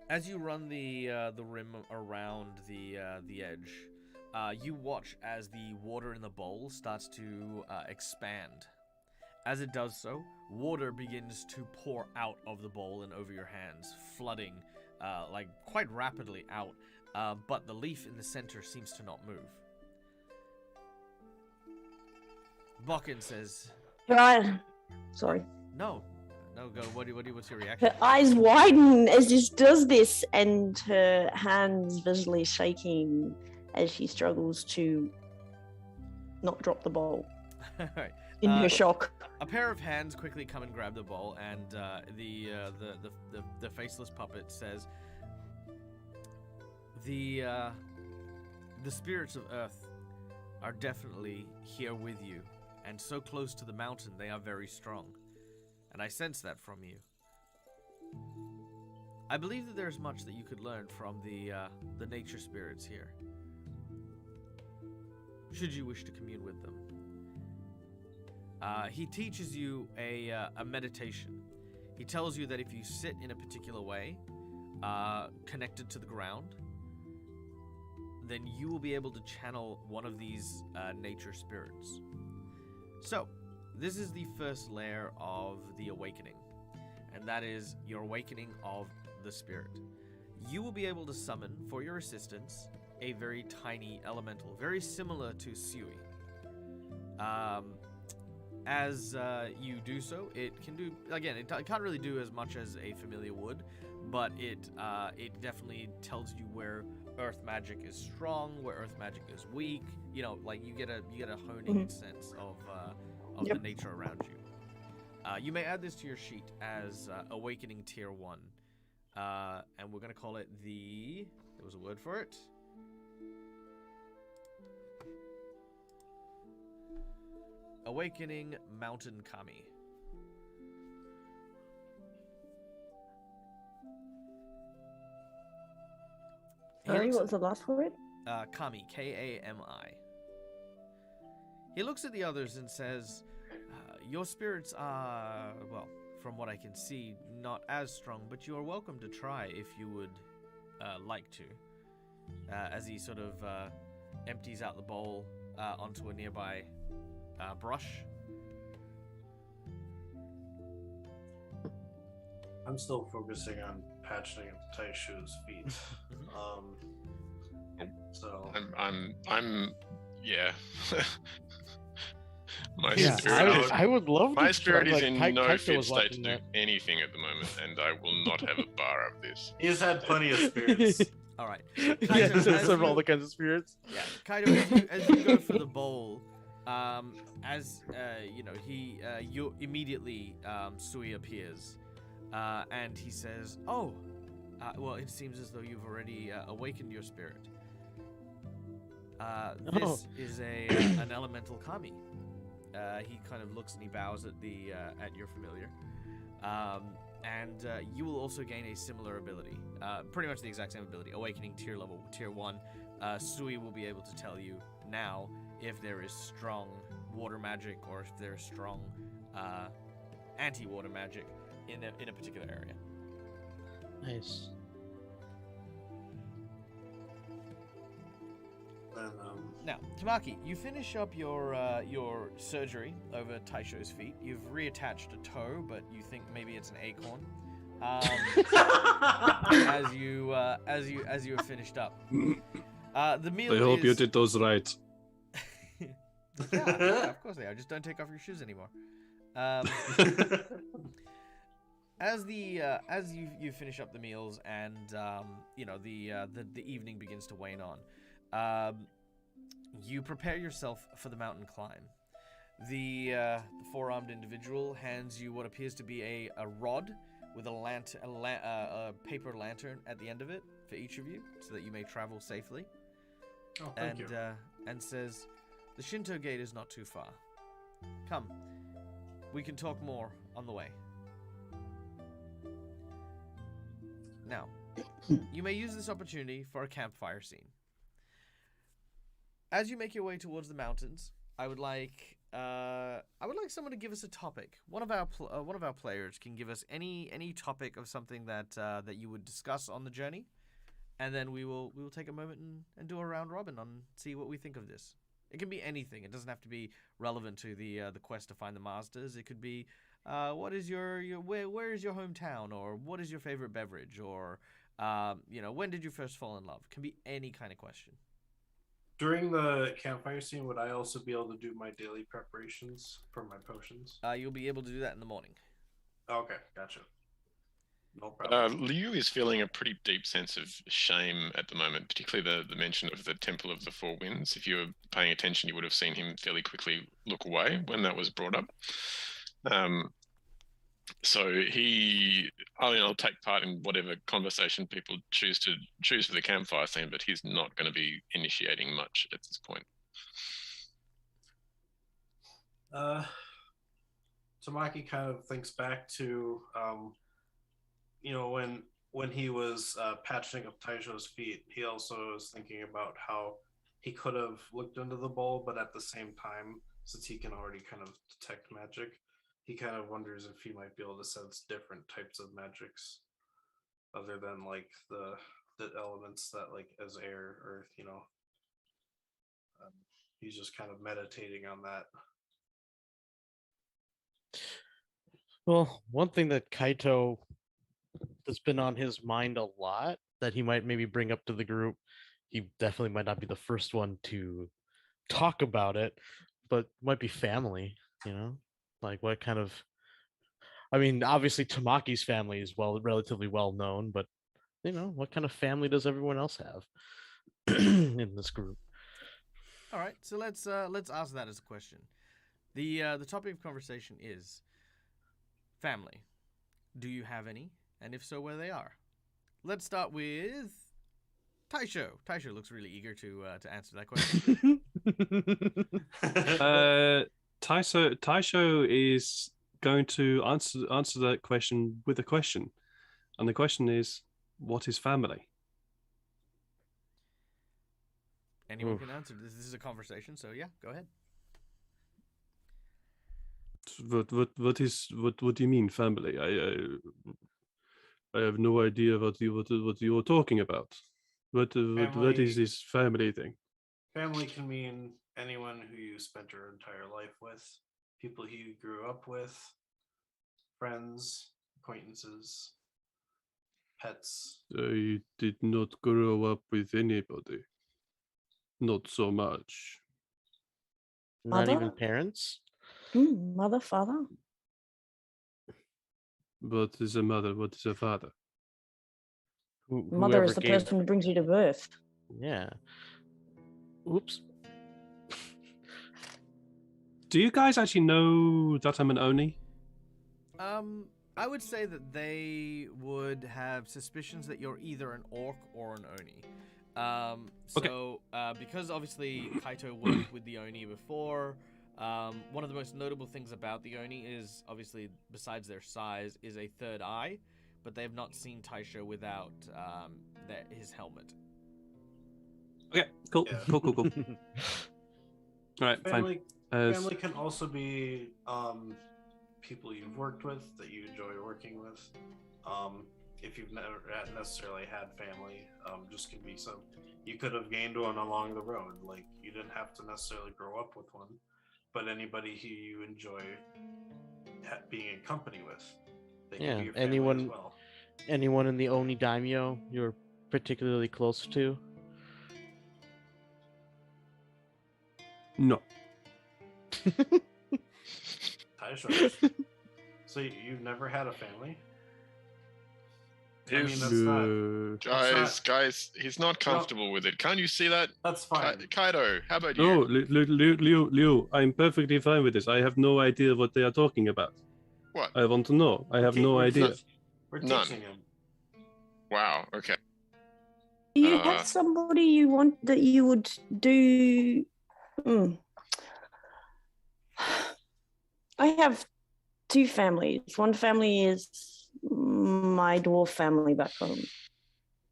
As you run the rim around the edge, you watch as the water in the bowl starts to expand. As it does so, water begins to pour out of the bowl and over your hands, flooding like quite rapidly out. But the leaf in the center seems to not move. Bokken says, Her eye, sorry. No, go. What's your reaction? Her eyes widen as she does this, and her hands visually shaking as she struggles to not drop the bowl All right. in her shock. A pair of hands quickly come and grab the bowl, and the faceless puppet says, "The spirits of Earth are definitely here with you, and so close to the mountain they are very strong, and I sense that from you. I believe that there's much that you could learn from the nature spirits here, should you wish to commune with them." He teaches you a meditation. He tells you that if you sit in a particular way, connected to the ground, then you will be able to channel one of these nature spirits. So, this is the first layer of the awakening, and that is your awakening of the spirit. You will be able to summon, for your assistance, a very tiny elemental, very similar to Sui. As you do so, it can do, again, it can't really do as much as a familiar would, but it definitely tells you where earth magic is strong, where earth magic is weak. You know, like you get a honing sense of the nature around you. You may add this to your sheet as Awakening Tier 1. And we're going to call it there was a word for it. Awakening Mountain Kami. Sorry, what was the last word? Kami, K-A-M-I. He looks at the others and says, your spirits are, well, from what I can see, not as strong, but you are welcome to try if you would like to. As he sort of empties out the bowl onto a nearby brush. I'm still focusing on patching up Taishu's feet. So I'm yeah. My Yeah, spirit, I would love. my to spirit try, is like, in Kaito no was fit state to watching do that. anything at the moment, and I will not have a bar of this. he's had plenty of spirits. All right. Yeah, Kaito, just as of all you- the kinds of spirits. Yeah, Kaito, as you go for the bowl, you immediately Sui appears, and he says, "Oh, well, it seems as though you've already awakened your spirit. This is an elemental kami." He kind of looks and he bows at at your familiar, and you will also gain a similar ability, pretty much the exact same ability, Awakening Tier 1. Sui will be able to tell you now if there is strong water magic or if there is strong anti-water magic in a particular area. Nice. And, Now, Tamaki, you finish up your surgery over Taisho's feet. You've reattached a toe, but you think maybe it's an acorn. As you have finished up, the meal. I hope is... you did those right. yeah, of course they are. Just don't take off your shoes anymore. As you finish up the meals and the evening begins to wane on, you prepare yourself for the mountain climb. The four-armed individual hands you what appears to be a rod with a paper lantern at the end of it for each of you, so that you may travel safely. oh, thank you. And says, "The Shinto gate is not too far. Come, we can talk more on the way. Now, you may use this opportunity for a campfire scene. as you make your way towards the mountains, I would like someone to give us a topic. One of our players can give us any topic of something that you would discuss on the journey, and then we will take a moment and do a round robin on see what we think of this. It can be anything. It doesn't have to be relevant to the quest to find the masters. It could be what is where is your hometown, or what is your favorite beverage, or when did you first fall in love? It can be any kind of question. During the campfire scene, would I also be able to do my daily preparations for my potions? You'll be able to do that in the morning. Okay, gotcha. No problem. Liu is feeling a pretty deep sense of shame at the moment, particularly the mention of the Temple of the Four Winds. If you were paying attention, you would have seen him fairly quickly look away when that was brought up. So I'll take part in whatever conversation people choose for the campfire scene, but he's not going to be initiating much at this point. Tamaki kind of thinks back to when he was patching up Taisho's feet, he also was thinking about how he could have looked into the bowl, but at the same time, since he can already kind of detect magic, he kind of wonders if he might be able to sense different types of magics other than like the elements that like as air, earth, he's just kind of meditating on that. Well, one thing that Kaito that's been on his mind a lot that he might maybe bring up to the group, he definitely might not be the first one to talk about it, but might be family, like what kind of, I mean, obviously Tamaki's family is relatively well known, but what kind of family does everyone else have in this group? All right, so let's ask that as a question. The topic of conversation is family. Do you have any? And if so, where they are? Let's start with Taisho. Taisho looks really eager to answer that question. Taisho is going to answer that question with a question, and the question is, what is family? Anyone can answer. This is a conversation, so yeah, go ahead. What do you mean family? I have no idea what you are talking about. What is this family thing? Family can mean anyone who you spent your entire life with, people who you grew up with, friends, acquaintances, pets. I did not grow up with anybody. Not so much. Not Mother? even parents? Mother, father? What is a mother? What is a father? Mother is the person who brings you to birth. Yeah. Oops. Do you guys actually know that I'm an Oni? I would say that they would have suspicions that you're either an orc or an Oni. Because obviously Kaito worked with the Oni before, one of the most notable things about the Oni is, obviously, besides their size, is a third eye, but they have not seen Taisho without his helmet. Okay, cool. Yeah. Cool. All right, Family fine. can also be people you've worked with that you enjoy working with. If you've never necessarily had family, just can be some. You could have gained one along the road. Like, you didn't have to necessarily grow up with one, but anybody who you enjoy being in company with. They can be your family as well. Anyone in the Oni Daimyo you're particularly close to? No. So you've never had a family? Guys, he's not comfortable with it. Can't you see that? That's fine. Kaito, how about you? No, Liu, I'm perfectly fine with this. I have no idea what they are talking about. What? I want to know. I have no idea. We're teaching him. Wow, okay. Do you have somebody you want that you would do? I have two families. One family is my dwarf family back home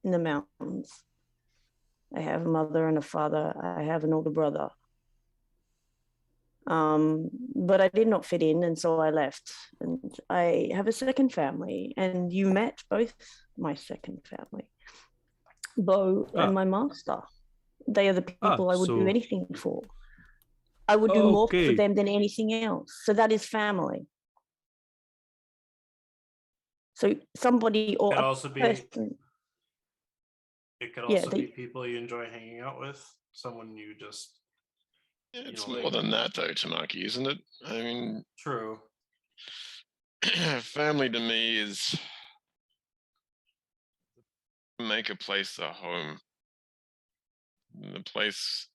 in the mountains. I have a mother and a father. I have an older brother. But I did not fit in, and so I left. And I have a second family, and you met both my second family, Bo and my master. They are the people I would do anything for. I would do more for them than anything else. So that is family. So somebody or a person. It could also be people you enjoy hanging out with. Someone you just. It's more than that, though, Tamaki, isn't it? I mean, true. Family to me is make a place a home. The place,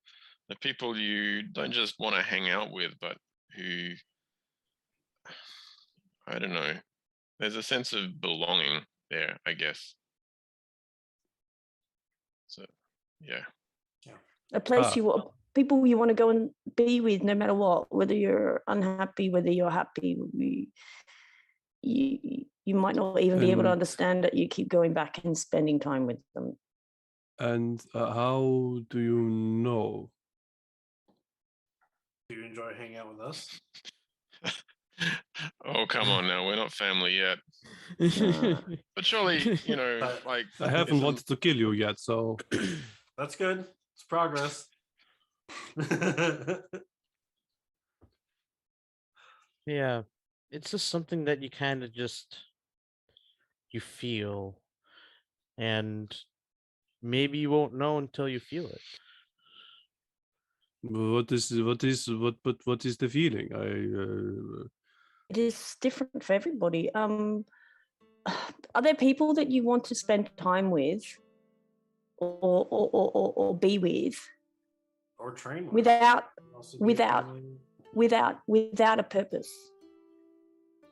the people you don't just want to hang out with, but who, I don't know, there's a sense of belonging there, I guess. So, yeah. A place people you want to go and be with no matter what, whether you're unhappy, whether you're happy. You might not even be able to understand that you keep going back and spending time with them. And how do you know? Do you enjoy hanging out with us? Oh, come on now. We're not family yet. But surely, you know, like... I haven't wanted to kill you yet, so... That's good. It's progress. Yeah. It's just something that you kind of just... You feel. And maybe you won't know until you feel it. What is the feeling? It is different for everybody. Are there people that you want to spend time with, or be with, or train with, without a purpose?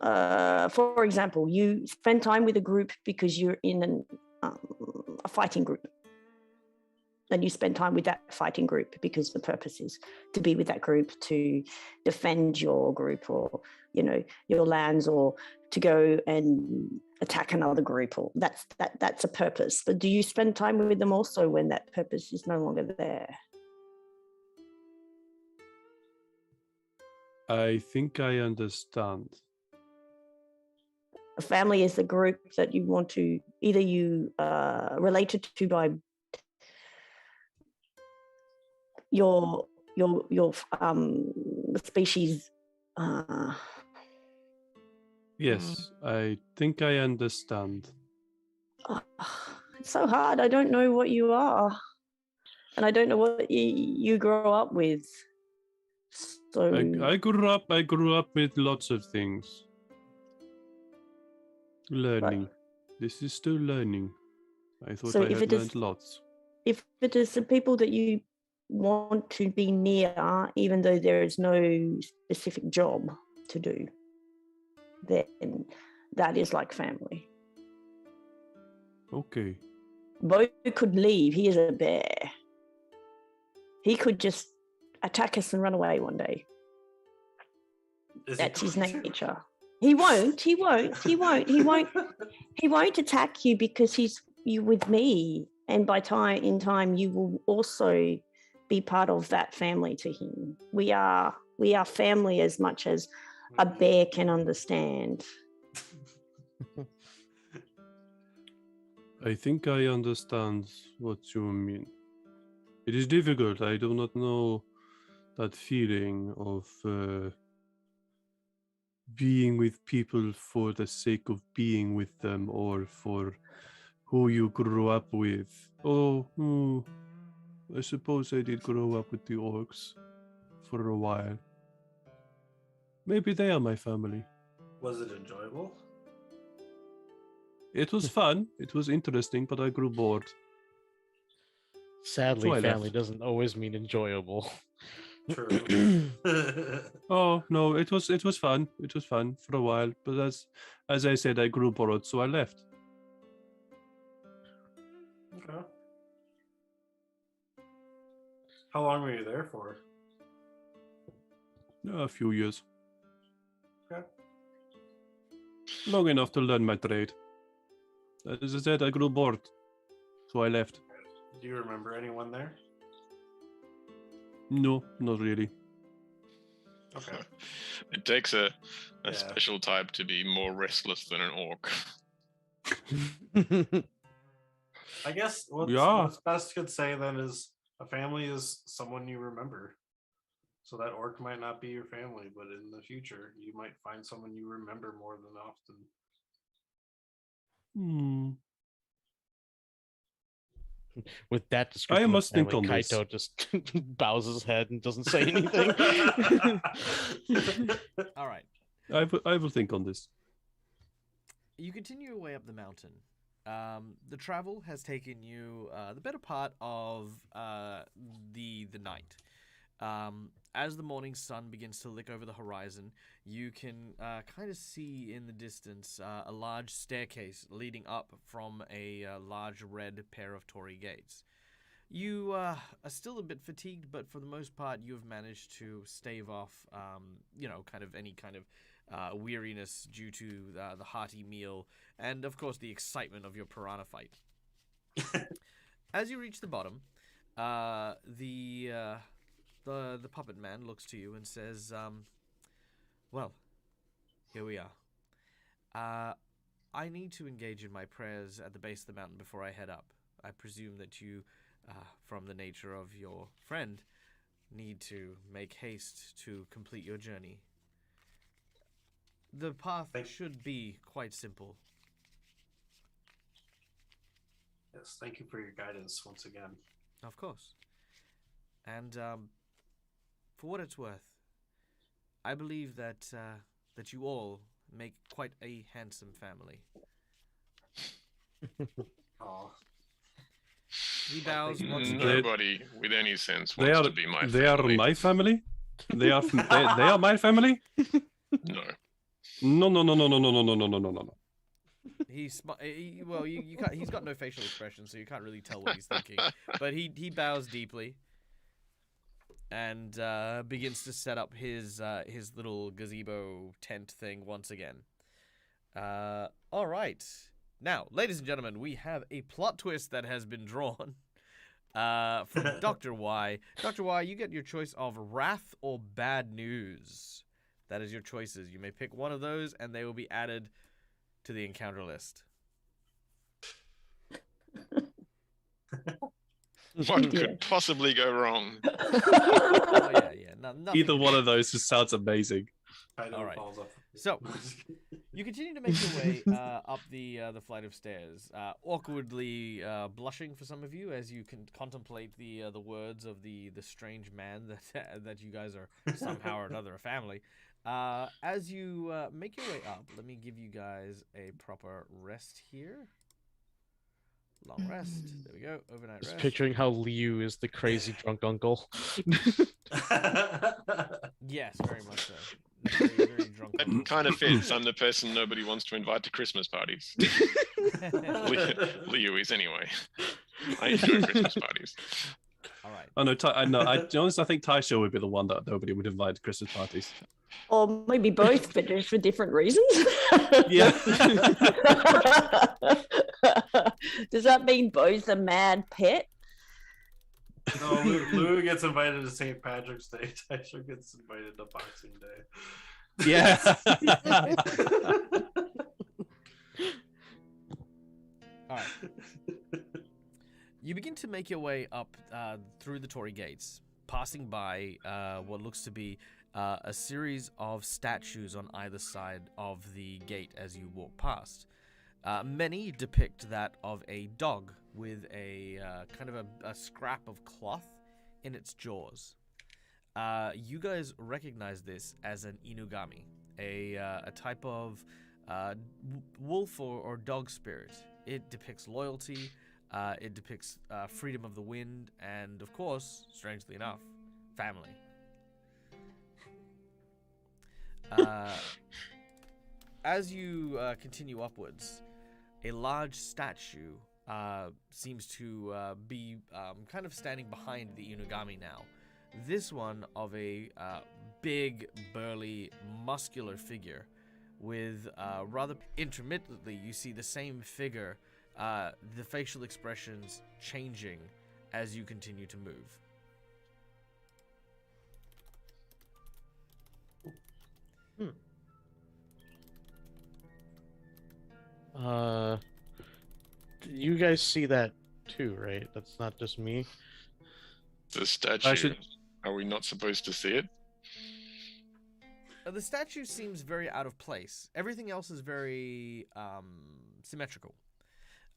For example, you spend time with a group because you're in a fighting group. And you spend time with that fighting group because the purpose is to be with that group, to defend your group or, you know, your lands, or to go and attack another group, or that's a purpose. But do you spend time with them also when that purpose is no longer there? I think I understand. A family is the group that you want to either you related to by your species. Yes, I think I understand. Oh, it's so hard. I don't know what you are, and I don't know what you grow up with. So I grew up with lots of things. Learning. This is still learning. I thought I had learned lots. If it is the people that you want to be near, even though there is no specific job to do, then that is like family. Okay. Bo could leave. He is a bear. He could just attack us and run away one day. That's his nature. He won't attack you because you with me, and in time you will also be part of that family to him. We are family as much as a bear can understand. I think I understand what you mean. It is difficult. I do not know that feeling of being with people for the sake of being with them, or for who you grew up with. I suppose I did grow up with the orcs for a while. Maybe they are my family. Was it enjoyable? It was fun. It was interesting, but I grew bored. Sadly, so family doesn't always mean enjoyable. True. Oh no, it was fun. It was fun for a while, but as I said, I grew bored, so I left. Okay. How long were you there for? A few years. Okay. Long enough to learn my trade. As I said, I grew bored, so I left. Do you remember anyone there? No, not really. Okay. It takes a Yeah. special type to be more restless than an orc. I guess Yeah. what's best could say then is a family is someone you remember. So that orc might not be your family, but in the future you might find someone you remember more than often. With that description, must of family, think on this. Kaito just bows his head and doesn't say anything. All right. I will think on this. You continue your way up the mountain. The travel has taken you the better part of the night. As the morning sun begins to lick over the horizon, you can kind of see in the distance a large staircase leading up from a large red pair of torii gates. You are still a bit fatigued, but for the most part, you have managed to stave off, kind of any kind of weariness due to the hearty meal and, of course, the excitement of your piranha fight. As you reach the bottom, the puppet man looks to you and says, well, here we are. I need to engage in my prayers at the base of the mountain before I head up. I presume that you, from the nature of your friend, need to make haste to complete your journey. The path should be quite simple. Yes, thank you for your guidance once again. Of course. And for what it's worth, I believe that you all make quite a handsome family. Aw. He bows once again. Nobody with any sense They wants are to be my family. they are my family. They are they are my family. No. No. He's got no facial expression, so you can't really tell what he's thinking. But he bows deeply and begins to set up his little gazebo tent thing once again. All right. Now, ladies and gentlemen, we have a plot twist that has been drawn from Dr. Y. Dr. Y, you get your choice of wrath or bad news. That is your choices. You may pick one of those, and they will be added to the encounter list. What could possibly go wrong? Oh, yeah. Nothing. Either one of those just sounds amazing. All right. So, you continue to make your way up the flight of stairs, awkwardly blushing for some of you as you can contemplate the words of the strange man that you guys are somehow or another a family. As you make your way up, let me give you guys a proper rest here. Long rest. There we go. Overnight rest. Just picturing how Liu is the crazy drunk uncle. Yes, very much so. Very, very drunk. That kind of fits. I'm the person nobody wants to invite to Christmas parties. Liu is anyway. I enjoy Christmas parties. All right. Oh no, to be honest, I think Taisha would be the one that nobody would invite to Christmas parties. Or maybe both, but just for different reasons. Yeah. Does that mean both a mad pet? No, Lou gets invited to St. Patrick's Day. Taisha gets invited to Boxing Day. Yeah. All right. You begin to make your way up through the torii gates, passing by what looks to be a series of statues on either side of the gate as you walk past. Many depict that of a dog with a kind of a scrap of cloth in its jaws. You guys recognize this as an inugami, a type of wolf or dog spirit. It depicts loyalty, it depicts freedom of the wind, and of course, strangely enough, family. As you continue upwards, a large statue seems to be kind of standing behind the inugami now. This one of a big, burly, muscular figure with rather intermittently you see the same figure, the facial expressions changing as you continue to move. You guys see that too, right? That's not just me. The statue. should- Are we not supposed to see it? The statue seems very out of place. Everything else is very symmetrical.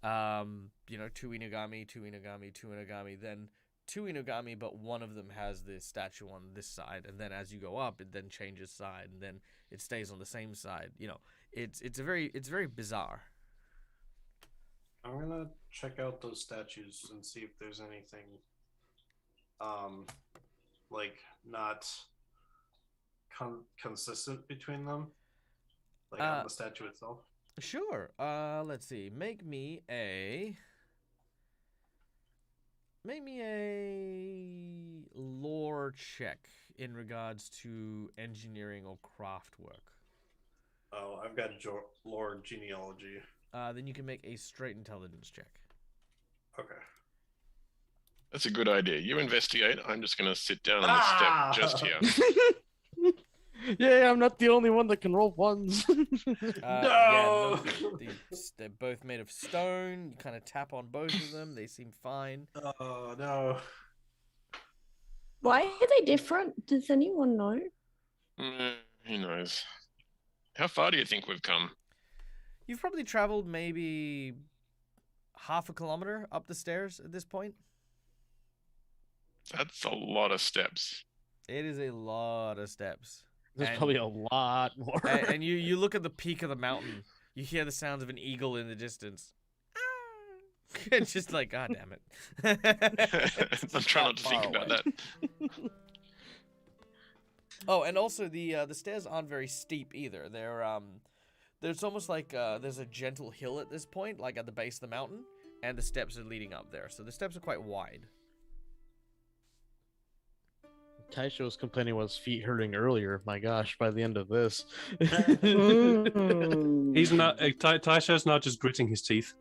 You know, two Inugami, two Inugami, two Inugami, then two Inugami, but one of them has the statue on this side, and then as you go up, it then changes side, and then it stays on the same side. You know, it's very bizarre. I'm gonna check out those statues and see if there's anything, like not consistent between them, like on the statue itself. Sure. Let's see. Make me a lore check in regards to engineering or craft work. Oh, I've got lore genealogy. Then you can make a straight intelligence check. Okay. That's a good idea. You investigate. I'm just going to sit down on Ah! the step just here. Yeah, I'm not the only one that can roll ones. No! They're both made of stone. You kind of tap on both of them. They seem fine. Oh no. Why are they different? Does anyone know? Who knows? How far do you think we've come? You've probably traveled maybe half a kilometer up the stairs at this point. That's a lot of steps. It is a lot of steps. There's And- probably a lot more. And you look at the peak of the mountain. You hear the sounds of an eagle in the distance. It's just like, God damn it. I'm trying not to think about that. Oh, and also the stairs aren't very steep either. There's almost like there's a gentle hill at this point, like at the base of the mountain, and the steps are leading up there. So the steps are quite wide. Taisha was complaining about his feet hurting earlier. My gosh, by the end of this. Mm. He's not. Taisha's not just gritting his teeth.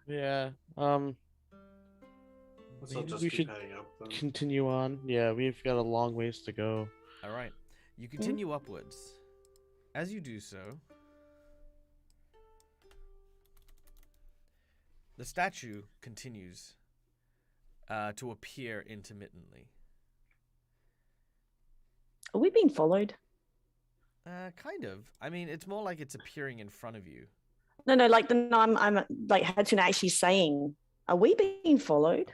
Yeah. So Maybe just we keep should heading up then. continue on. Yeah, we've got a long ways to go. All right. You continue upwards. As you do so, the statue continues to appear intermittently. Are we being followed? Kind of. I mean, it's more like it's appearing in front of you. No, like I'm like Hatsune actually saying, are we being followed?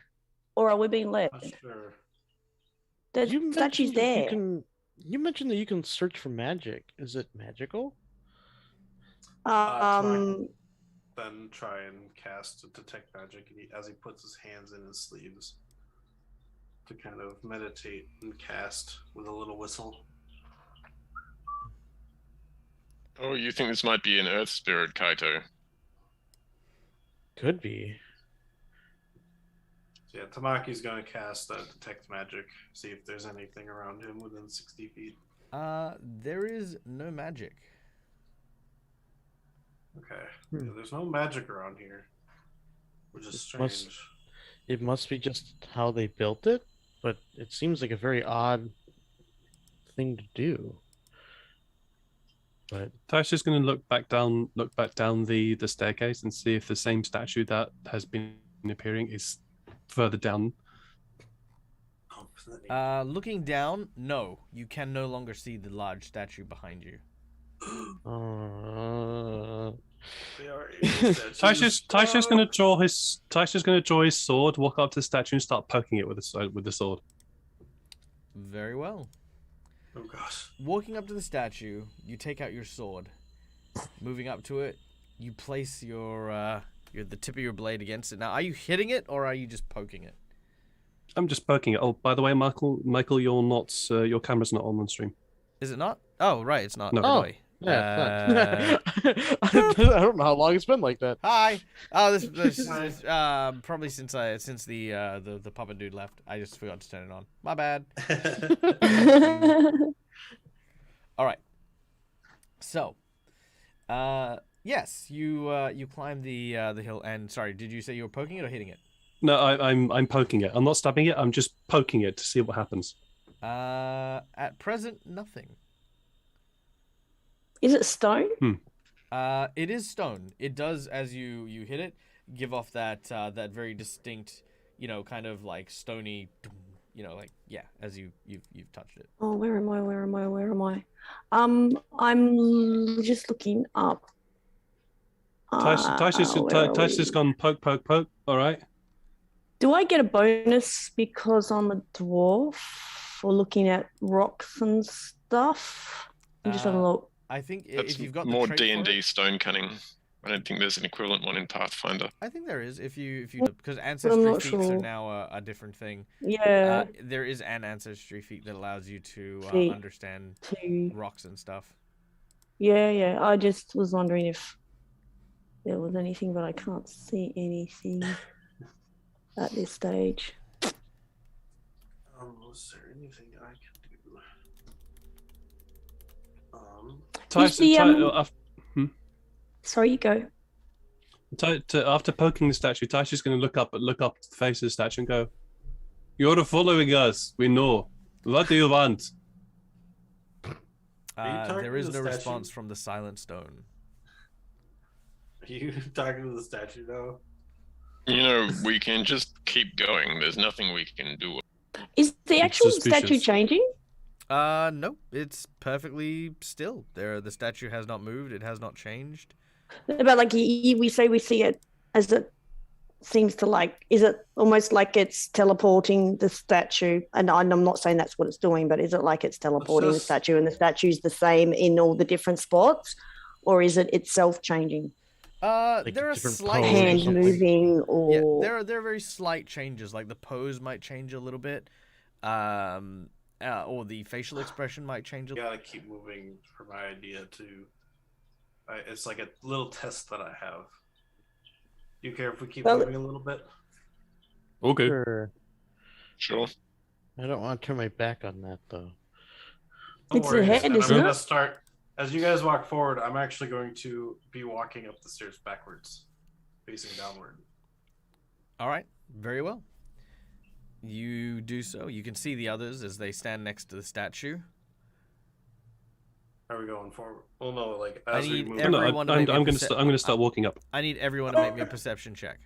Or are we being led? Not sure. The You statue's mentioned that there. You mentioned that you can search for magic. Is it magical? Then try and cast to detect magic as he puts his hands in his sleeves to kind of meditate and cast with a little whistle. Oh, you think this might be an earth spirit, Kaito? Could be. So yeah, Tamaki's going to cast detect magic, see if there's anything around him within 60 feet. There is no magic. Okay. Hmm. Yeah, there's no magic around here, which is Must- strange. It must be just how they built it, but it seems like a very odd thing to do. But Taisha's going to look back down the staircase and see if the same statue that has been appearing is further down. Looking down, no. You can no longer see the large statue behind you. They are evil statues. Taisha's going to draw his sword, walk up to the statue, and start poking it with the sword. Very well. Oh gosh. Walking up to the statue, you take out your sword. Moving up to it, you place the tip of your blade against it. Now, are you hitting it or are you just poking it? I'm just poking it. Oh, by the way, Michael, you're not. Your camera's not on stream. Is it not? Oh, right, it's not. No. Oh, boy. yeah, it's not. I don't know how long it's been like that. Hi. Oh, this probably since the puppet dude left. I just forgot to turn it on. My bad. All right. So, Yes, you climb the hill. And sorry, did you say you were poking it or hitting it? No, I'm poking it. I'm not stabbing it. I'm just poking it to see what happens. At present, nothing. Is it stone? It is stone. It does, as you hit it, give off that very distinct, kind of like stony, like as you've touched it. Oh, where am I? I'm just looking up. Ty's just gone poke, poke, poke. All right. Do I get a bonus because I'm a dwarf for looking at rocks and stuff? I'm just having a look. I think That's if you've got more the trait for D&D it, stone cunning. I don't think there's an equivalent one in Pathfinder. I think there is if you because ancestry not feats are sure. now a different thing. Yeah, There is an ancestry feat that allows you to Feat. understand two. rocks and stuff. Yeah. I just was wondering if there was anything, but I can't see anything at this stage. Is there anything I can do? Sorry, you go. After poking the statue, Ty's just going to look up at the face of the statue and go, "You're following us. We know. What do you want?" talking There is to no the response statue? from the silent stone. Are you talking to the statue now? We can just keep going. There's nothing we can do. Is the actual statue suspicious. changing? No, it's perfectly still. The statue has not moved. It has not changed. But like we see it as it seems to like, is it almost like it's teleporting the statue? And I'm not saying that's what it's doing, but is it like it's teleporting the statue and the statue's the same in all the different spots? Or is it itself changing? There are different slight pose or Hand changes. moving or Yeah, there are very slight changes. Like the pose might change a little bit, or the facial expression might change a You little. gotta keep moving for my idea to. It's like a little test that I have. Do you care if we keep Well- moving a little bit? Okay. Sure. Sure. I don't want to turn my back on that though. No It's the worries. head, And I'm isn't gonna it? start. As you guys walk forward, I'm actually going to be walking up the stairs backwards, facing downward. All right, very well. You do so. You can see the others as they stand next to the statue. Are we going forward? Well, no, like I as we need move. every- No, Everyone to I'm make me a going perce- to start walking up. I need everyone to make me a perception check.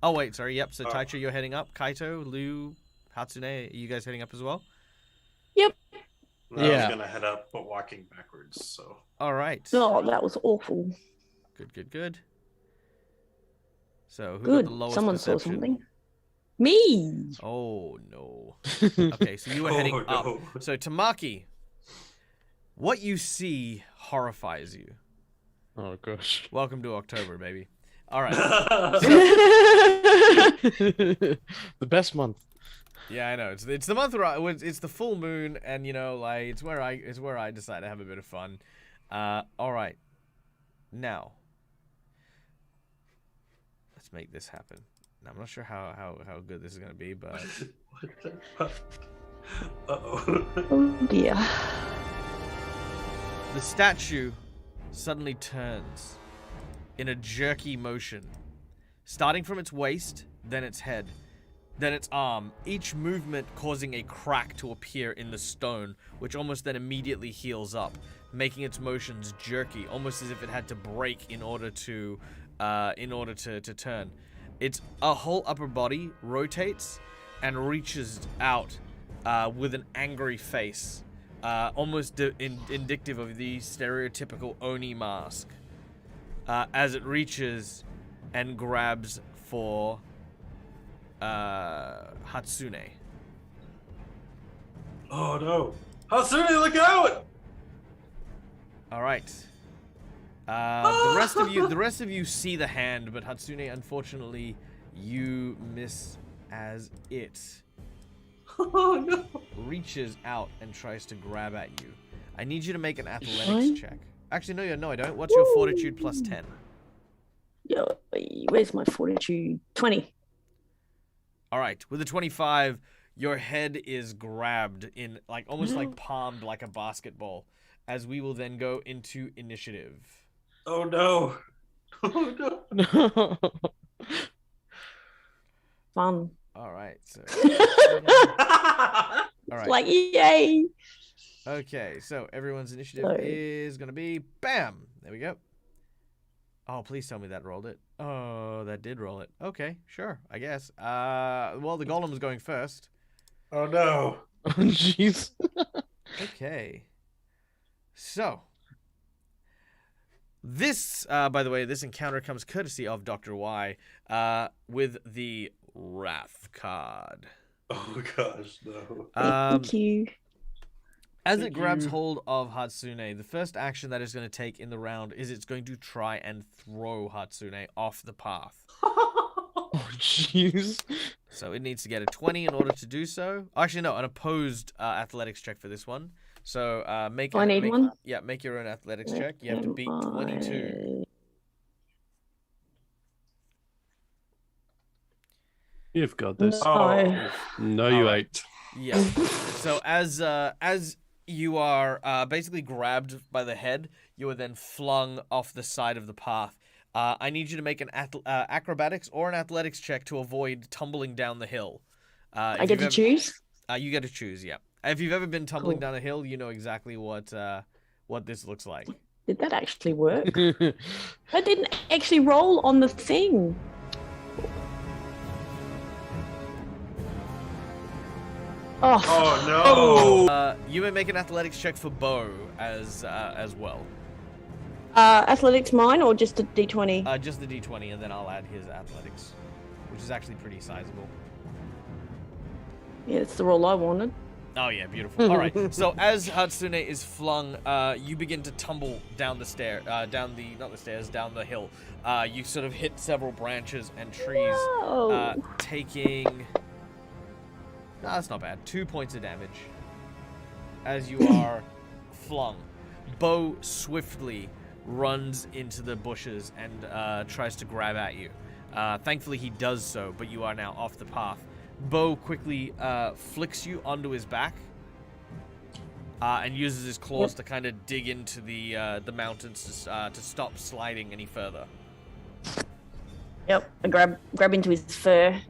Oh wait, sorry. Yep. So Oh. Taicho, you're heading up. Kaito, Liu, Hatsune, are you guys heading up as well? I was Yeah. gonna head up, but walking backwards. So All right. Oh, that was awful. Good. So who Good. got the lowest Someone saw perception? something. Me. Oh no. Okay, so you were heading Oh, up. no. So Tamaki, what you see horrifies you. Oh gosh. Welcome to October, baby. All right. The best month. Yeah, I know. It's the month where it's the full moon, and it's where I decide to have a bit of fun. All right. Now, let's make this happen. Now, I'm not sure how good this is gonna be, but What the fuck? Uh-oh. Oh dear. the statue suddenly turns in a jerky motion, starting from its waist, then its head, then its arm, each movement causing a crack to appear in the stone, which almost then immediately heals up, making its motions jerky, almost as if it had to break in order to turn. Its whole upper body rotates and reaches out with an angry face, almost indicative of the stereotypical Oni mask, as it reaches and grabs for Hatsune. Oh no! Hatsune, look out! All right. The rest of you see the hand, but Hatsune, unfortunately, you miss as it Oh no! reaches out and tries to grab at you. I need you to make an athletics Fine. check. Actually, no, I don't. What's your fortitude plus 10? Yeah, where's my fortitude? 20. All right, with a 25, your head is grabbed in almost like palmed like a basketball, as we will then go into initiative. Oh no. Oh no. No. Fun. All right. So. Oh, All right. Like, yay. Okay. So everyone's initiative So- is gonna be bam. There we go. Oh, please tell me that rolled it. Oh, that did roll it. Okay, sure. I guess. Well, the golem's going first. oh no. Oh, jeez. Okay. So, this, by the way, this encounter comes courtesy of Dr. Y with the Wrath card. Oh gosh, no. Thank you. As Thank it grabs you. hold of Hatsune, the first action that it's going to take in the round is it's going to try and throw Hatsune off the path. Oh, jeez. So it needs to get a 20 in order to do so. Actually, no, an opposed athletics check for this one. So make. I need one? Yeah, make your own athletics check. You have to beat 22. You've got this. No. No, you Alright. ain't. Yeah. So as you are basically grabbed by the head, you are then flung off the side of the path. I need you to make an acrobatics or an athletics check to avoid tumbling down the hill. I get to choose? You get to choose. Yeah. If you've ever been tumbling Cool. down a hill, you know exactly what this looks like. Did that actually work? I didn't actually roll on the thing. Oh, Oh no. You may make an athletics check for Bo as well. athletics mine or just a d20? Just the d20, and then I'll add his athletics, which is actually pretty sizable. Yeah, that's the roll I wanted. Oh yeah, beautiful. All right. So as Hatsune is flung, you begin to tumble down the down the hill. You sort of hit several branches and trees, Oh, taking. No, that's not bad. 2 points of damage as you are flung. Bo swiftly runs into the bushes and tries to grab at you. Thankfully, he does so, but you are now off the path. Bo quickly flicks you onto his back and uses his claws to kind of dig into the mountains to stop sliding any further. yep. I grab into his fur.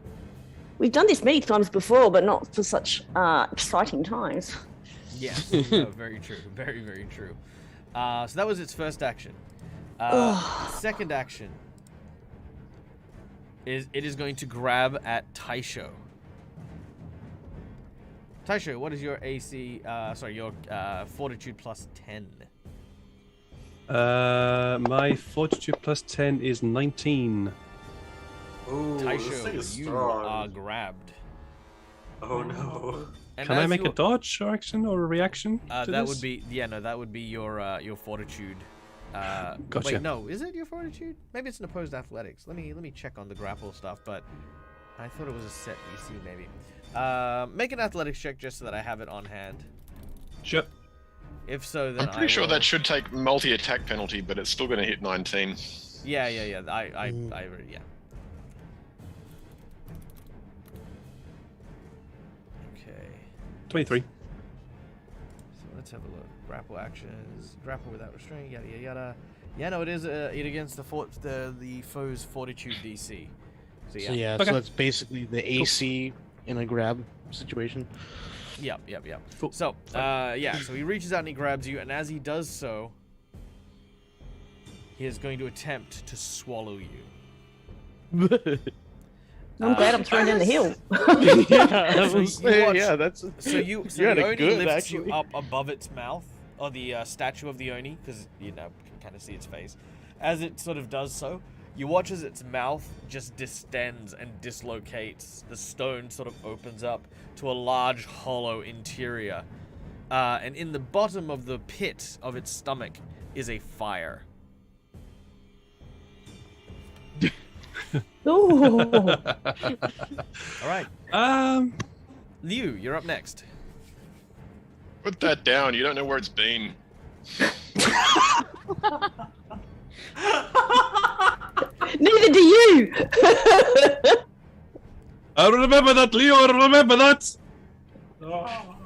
We've done this many times before, but not for such exciting times. Yes, no, very true. Very, very true. So that was its first action. Second action is it is going to grab at Taisho. Taisho, what is your AC? Your Fortitude plus 10. My Fortitude plus 10 is 19. Ooh, this thing Taisho, is you strong. are grabbed. Oh no. And Can I as make you- a dodge or action or a reaction? to that this? would be that would be your Fortitude. Gotcha. Wait, no, is it your Fortitude? Maybe it's an opposed athletics. Let me check on the grapple stuff, but I thought it was a set DC maybe. Make an athletics check just so that I have it on hand. Sure. If so, then I'm pretty sure will- that should take multi-attack penalty, but it's still going to hit 19. Yeah. I yeah. Okay. 23. So let's have a look. Grapple actions. Grapple without restraint. Yada yada yada. Yeah, no, it is it against the foe's Fortitude DC. So yeah. So yeah, Okay. so it's basically the AC in a grab situation. Yep. Cool. So, so he reaches out and he grabs you, and as he does so, he is going to attempt to swallow you. I'm glad I'm thrown down the hill. Yeah, I So was you saying, watch- yeah, that's So You had the a Oni good, lifts actually. you up above its mouth, or the statue of the Oni, because you can kind of see its face. As it sort of does so, you watch as its mouth just distends and dislocates. The stone sort of opens up to a large hollow interior. And in the bottom of the pit of its stomach is a fire. Ooh. All right. Liu, you're up next. Put that down. You don't know where it's been. Neither do you. I remember that, Leo. I remember that. Oh.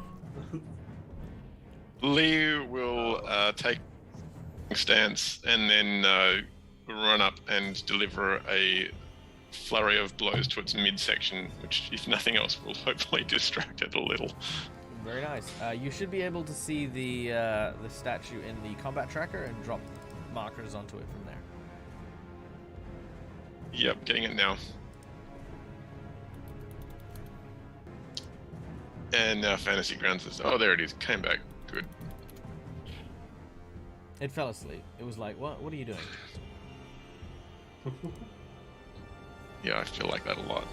Liu will take stance, and then run up and deliver a flurry of blows to its midsection, which, if nothing else, will hopefully distract it a little. Very nice. You should be able to see the statue in the combat tracker and drop markers onto it from there. Yep, getting it now. And now Fantasy Grounds is... Oh, there it is. Came back. Good. It fell asleep. It was like, what are you doing? Yeah, I feel like that a lot.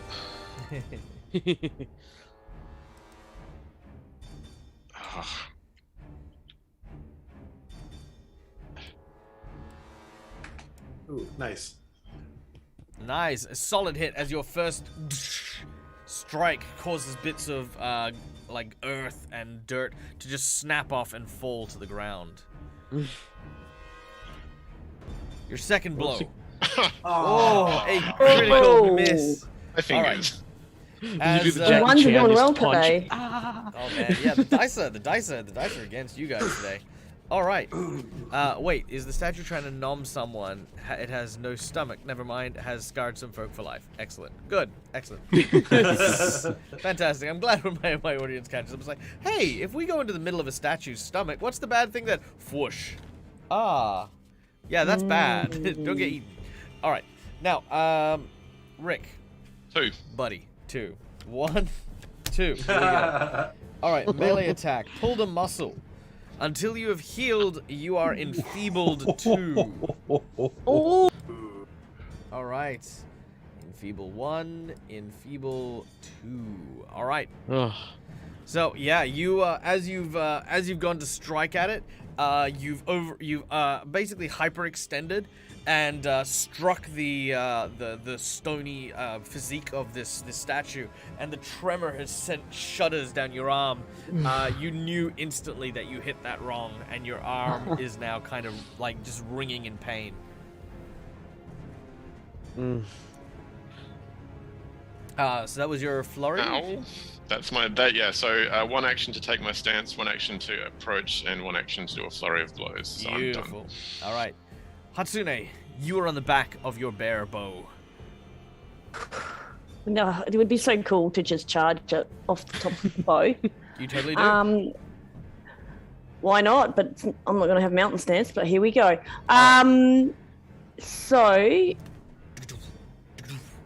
Ah. Ooh, nice. Nice. A solid hit as your first strike causes bits of like earth and dirt to just snap off and fall to the ground. Your second blow. Oh, a critical miss. My fingers. As, You do the The Jackie ones are Chan, doing just well punch. today. Oh man, yeah, the dice are against you guys today. All right. Wait, is the statue trying to nom someone? It has no stomach. Never mind. It has scarred some folk for life. Excellent. Good. Excellent. Fantastic. I'm glad when my audience catches up. It's like, hey, if we go into the middle of a statue's stomach, what's the bad thing that whoosh? Ah. Yeah, that's bad. Don't get eaten. All right. Now, Rick. 2. Buddy. 2. 1, 2. Here we go. All right. Melee attack. Pulled a muscle. Until you have healed, you are enfeebled 2. Oh, All right. Enfeeble 1, enfeeble 2. All right. Ugh. So yeah, you as you've gone to strike at it, you've basically hyperextended and struck the stony physique of this statue, and the tremor has sent shudders down your arm. You knew instantly that you hit that wrong, and your arm is now kind of like just ringing in pain. So that was your flurry. Ow. That's yeah. So 1 action to take my stance, 1 action to approach, and 1 action to do a flurry of blows. So Beautiful. I'm done. All right, Hatsune, you are on the back of your bear bow. no, it would be so cool to just charge it off the top of the bow. You totally do. Why not? But I'm not going to have mountain stance, but here we go. So,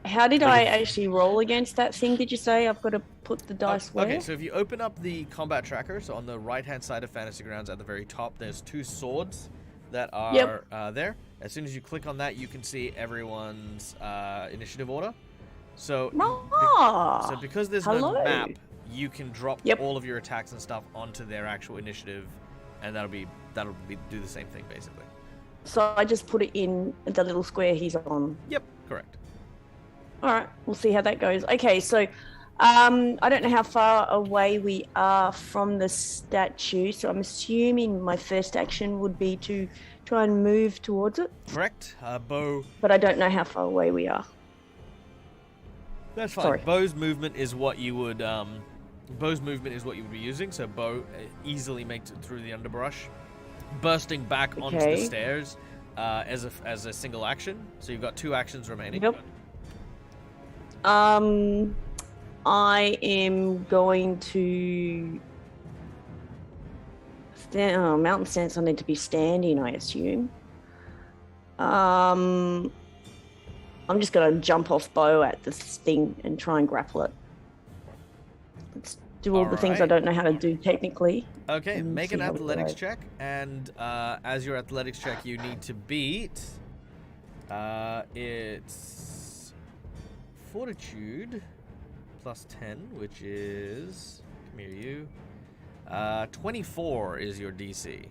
how did I actually roll against that thing? Did you say I've got to put the dice where? Okay, so if you open up the combat tracker, so on the right-hand side of Fantasy Grounds at the very top, there's 2 swords that are there. As soon as you click on that, you can see everyone's initiative order. So, so because there's no map, you can drop all of your attacks and stuff onto their actual initiative, and that'll do the same thing basically. So I just put it in the little square he's on. Yep, correct. All right, we'll see how that goes. Okay, so I don't know how far away we are from the statue, so I'm assuming my first action would be to try and move towards it. Correct. Bow. But I don't know how far away we are. That's fine. Sorry. Bow's movement is what you would be using. So bow easily makes it through the underbrush, bursting back onto the stairs as a single action. So you've got 2 actions remaining. Yep. I am going to stand. Mountain stance. I need to be standing, I assume. I'm just going to jump off bow at this thing and try and grapple it. Let's do all the things I don't know how to do technically. Okay, make an athletics check, and as your athletics check, you need to beat. It's Fortitude plus 10, which is, come here, you. 24 is your DC.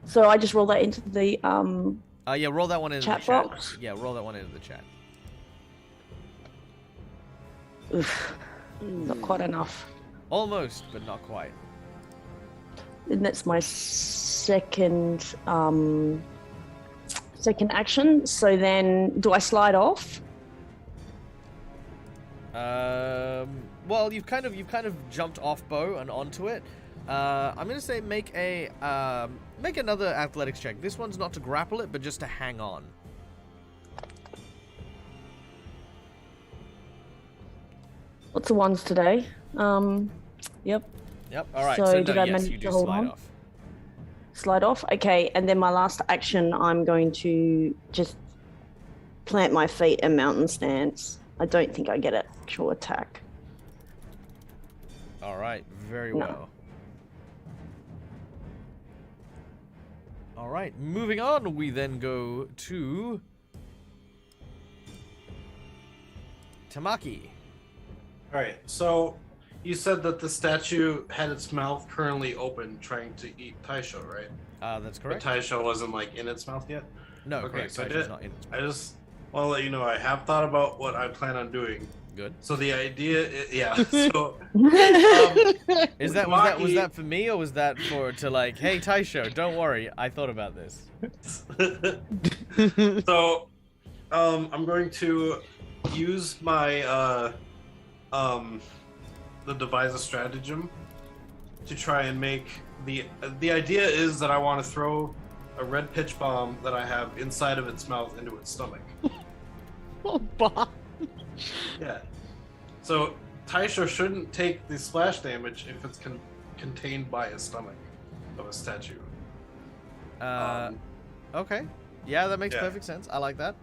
So I just roll that into the yeah, roll that one into chat the chat. box. Yeah, roll that one into the chat. Oof, not quite enough. Almost, but not quite. And that's my second action. So then, do I slide off? Well, you've kind of jumped off bow and onto it. I'm gonna say make another athletics check. This one's not to grapple it, but just to hang on. What's the ones today? Yep. Yep. All right. So So, did no, I yes, manage you do to hold slide on? off. Slide off. Okay, and then my last action, I'm going to just plant my feet in mountain stance. I don't think I get an actual attack. All right. Very No. well. All right. Moving on, we then go to Tamaki. All right. So you said that the statue had its mouth currently open, trying to eat Taisho, right? That's But correct. Taisho wasn't like in its mouth yet. No, Okay, correct. so Taisho's not in its I just want to let you know I have thought about what I plan on doing. Good. So the idea, yeah. So Was Tamaki- that for me, or was that to like, hey Taisho, don't worry, I thought about this. so I'm going to use my the devise a stratagem to try and make the idea is that I want to throw a red pitch bomb that I have inside of its mouth into its stomach. Oh, Bob. Yeah. So Taisho shouldn't take the splash damage if it's contained by a stomach of a statue. Okay. Yeah, that makes Yeah. perfect sense. I like that.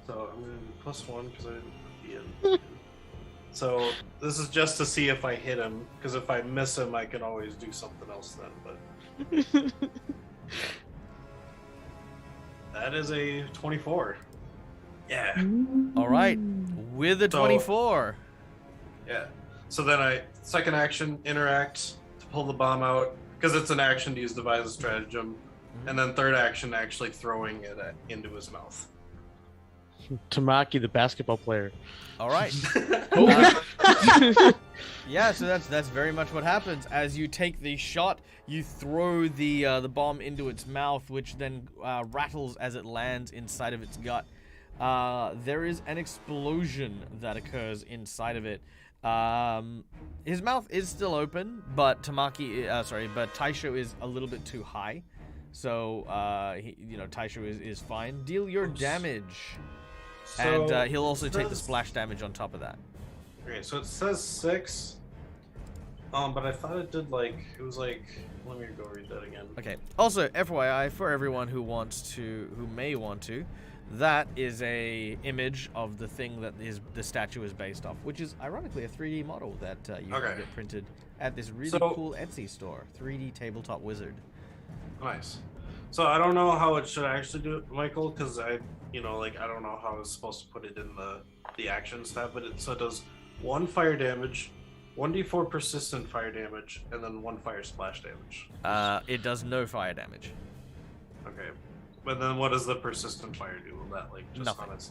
So I'm gonna do +1 because I didn't be in. So this is just to see if I hit him, because if I miss him, I can always do something else then. But that is a 24. Yeah, All right. With a So- 24. yeah. So then second action, interact to pull the bomb out, because it's an action to use devise a stratagem, and then third action, actually throwing it into his mouth. Tamaki, the basketball player. All right. Yeah, so that's very much what happens. As you take the shot, you throw the bomb into its mouth, which then rattles as it lands inside of its gut. There is an explosion that occurs inside of it. His mouth is still open, but Taisho is a little bit too high. So, Taisho is fine. Deal your damage. And he'll also take the splash damage on top of that. Okay, so it says 6. But I thought it did let me go read that again. Okay. Also, FYI, for everyone who may want to, that is a image of the thing that the statue is based off, which is ironically a 3D model that you can get printed at this really cool Etsy store, 3D Tabletop Wizard. Nice. So I don't know how it should actually do it, Michael, because I don't know how I was supposed to put it in the actions tab, but it does 1 fire damage, 1d4 persistent fire damage, and then 1 fire splash damage. It does no fire damage. Okay. But then what does the persistent fire do? Will that just Nothing. on its...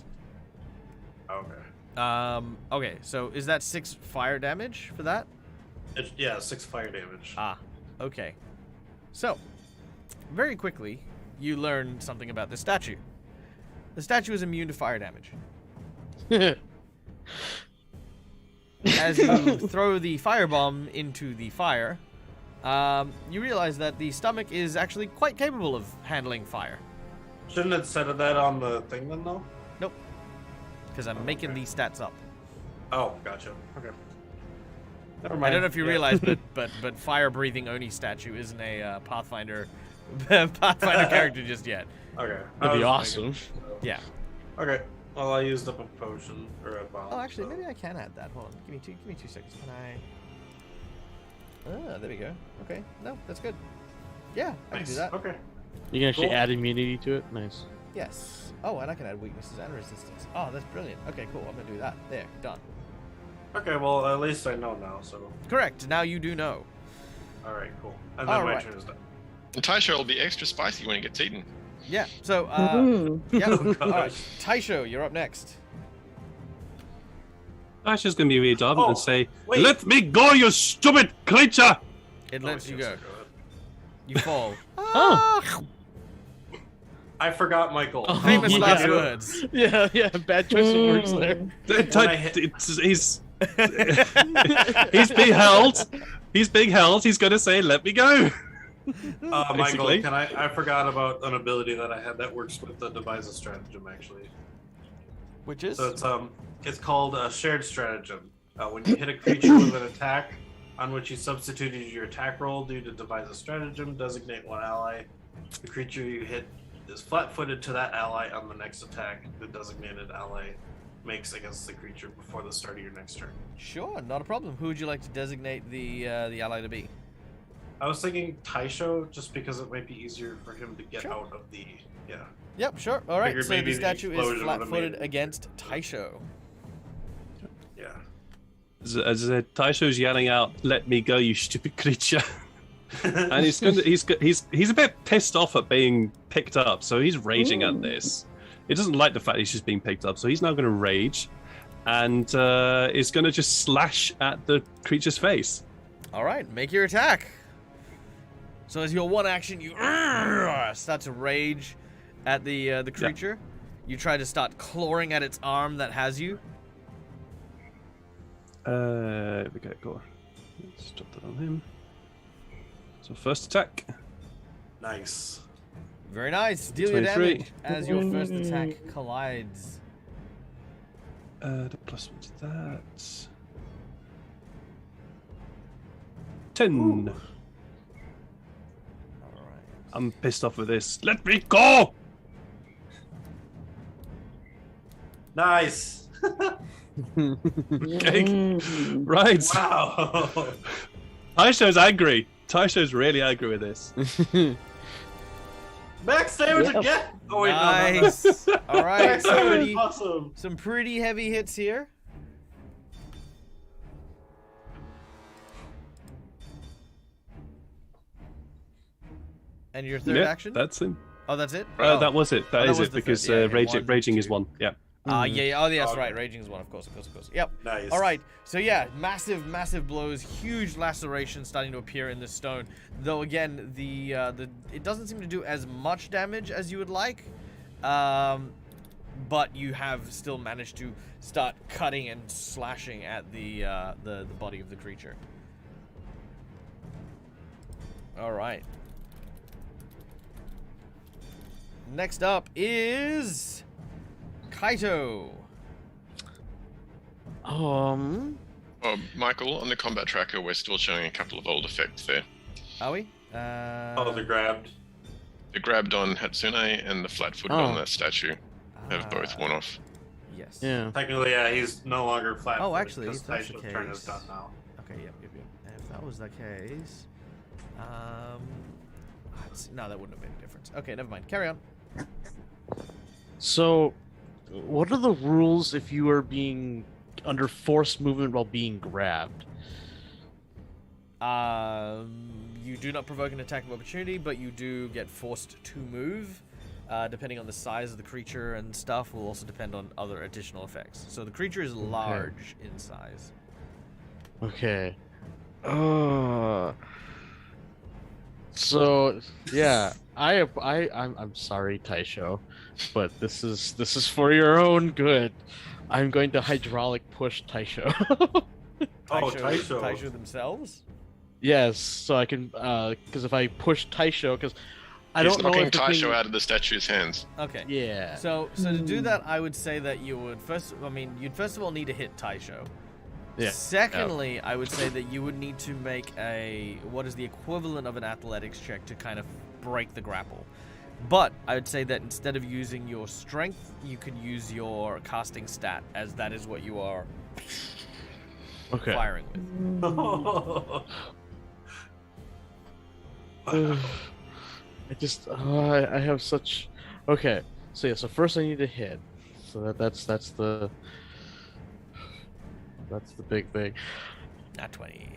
Okay. Okay, so is that 6 fire damage for that? 6 fire damage. Ah, okay. So, very quickly, you learn something about the statue. The statue is immune to fire damage. As you throw the firebomb into the fire, you realize that the stomach is actually quite capable of handling fire. Shouldn't it set that on the thing then, though? Nope. Because I'm making these stats up. Oh, gotcha. Okay. Never I mind. don't know if you Yeah. realize, but fire-breathing Oni statue isn't a Pathfinder character just yet. Okay. That'd be I was awesome. thinking, Yeah. Okay. Well, I used up a potion or a bomb. Oh, actually, so- maybe I can add that. Hold on. Give me 2 seconds. Can I? There we go. Okay. No, that's good. Yeah, I can do Nice. that. Okay. You can actually Cool. add immunity to it. Nice. Yes. Oh, and I can add weaknesses and resistance. Oh, that's brilliant. Okay, cool. I'm gonna do that. There, done. Okay. Well, at least I know now. So. Correct. Now you do know. All right. Cool. And then All my right. turn is done. And Taisho will be extra spicy when it gets eaten. Yeah. So, Mhm. yeah. Oh, All right. gosh. Taisho, you're up next. Tasha's going to be really dumb Oh, and say, wait. "Let me go, you stupid creature!" It Oh, lets you yes, go. ahead. You fall. Oh. I forgot, Michael. Oh, Famous yeah. last words. Yeah. Bad choice of words there. When I hit- He's beheld He's being held. He's going to say, "Let me go." Michael, Basically. can I forgot about an ability that I had that works with the devise a stratagem actually. Which is? So it's called a shared stratagem. When you hit a creature with an attack on which you substituted your attack roll due to devise a stratagem, designate one ally. The creature you hit is flat-footed to that ally on the next attack the designated ally makes against the creature before the start of your next turn. Sure, not a problem. Who would you like to designate the ally to be? I was thinking Taisho, just because it might be easier for him to get Sure. out of the Yep, sure. All right, Figured so maybe the the statue is explosion would've flat-footed made it against Taisho. yeah. As Taisho's yelling out, "Let me go, you stupid creature!" and he's a bit pissed off at being picked up, so he's raging at this. He doesn't like the fact he's just being picked up, so he's now going to rage, and is going to just slash at the creature's face. All right, make your attack. So as your one action, you start to rage at the creature. You try to start clawing at its arm that has you. There we go, cool. Let's drop that on him. So first attack. Nice. Very nice. Deal your 23. damage as your first attack collides. The plus one to that. 10. All right. I'm pissed off with this. Let me go! Nice. Okay. Right. Wow. Taisho's angry. Taisho's really angry with this. Max damage Yep. again. Oh wait, Nice. All right. Max damage Pretty, is awesome. some pretty heavy hits here. And your third Yeah, action? that's him. Oh, that's it? Oh. That was it. That that is was it the because third. Yeah, raging, one, raging is two. one. Yeah. Yeah. Oh, yeah, that's Okay. right. Raging is one, of course. Yep. Nice. All right. So yeah, massive blows, huge lacerations starting to appear in the stone. Though again, the it doesn't seem to do as much damage as you would like. But you have still managed to start cutting and slashing at the body of the creature. All right. Next up is Kaito. Oh, Michael, on the combat tracker, we're still showing a couple of old effects there. Are we? Oh, they're grabbed. The grabbed on Hatsune and the flat-footed on that statue have both worn off. Yes. Yeah. Technically, yeah, he's no longer flat. Oh, actually, because if that's the Taisho's turn is case- done now. Okay. Yep. And if that was the case, no, that wouldn't have made a difference. Okay, never mind. Carry on. So, what are the rules if you are being under forced movement while being grabbed? You do not provoke an attack of opportunity, but you do get forced to move. Depending on the size of the creature and stuff, will also depend on other additional effects. So the creature is large in size. Okay. So yeah, I'm sorry, Taisho, but this is for your own good. I'm going to hydraulic push Taisho. Taisho themselves? Yes, so I can because if I push Taisho, because I He's don't know knocking if the Taisho thing- out of the statue's hands. Okay. Yeah. So to do that, I would say that you would you'd first of all need to hit Taisho. Yeah. Secondly, I would say that you would need to make what is the equivalent of an athletics check to kind of break the grapple. But I would say that instead of using your strength, you could use your casting stat, as that is what you are Okay. firing with. I have such. Okay. So yeah. So first I need to hit. So that's the big thing. Not 20.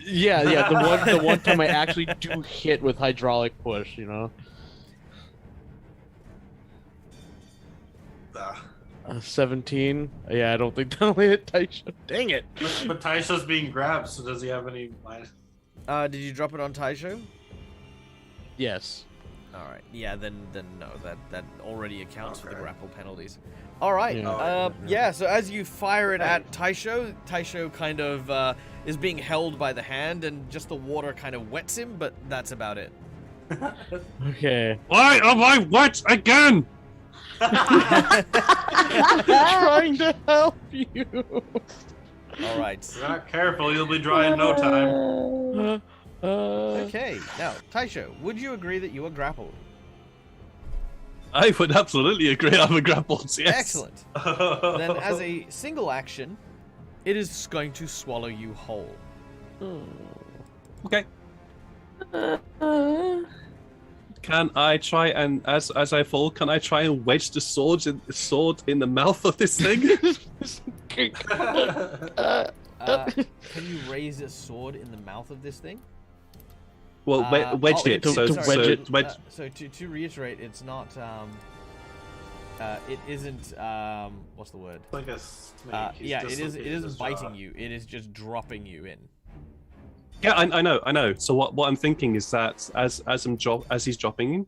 Yeah. The one time I actually do hit with hydraulic push. 17. Yeah, I don't think that'll hit Taisho. Dang it. But Taisho's being grabbed, so does he have any minus? Did you drop it on Taisho? Yes. All right. Yeah. Then no. That already accounts for the grapple penalties. All right. Yeah. Yeah. So as you fire it at Taisho kind of is being held by the hand, and just the water kind of wets him, but that's about it. Okay. Why am I wet again? Trying to help you. All right. If you're not careful, you'll be dry in no time. Okay. Now, Taisho, would you agree that you are grappled? I would absolutely agree. I'm a grappled. Yes. Excellent. Then, as a single action, it is going to swallow you whole. Okay. Can I try and, as I fall, can I try and wedge the sword in the mouth of this thing? Can you raise a sword in the mouth of this thing? Well, wedge it. to wedge it. So to reiterate, it's not. It isn't. What's the word? Like a snake. He's Yeah, it dislocated isn't his biting jaw. you. It is just dropping you in. Yeah, I know. So what I'm thinking is that as he's dropping,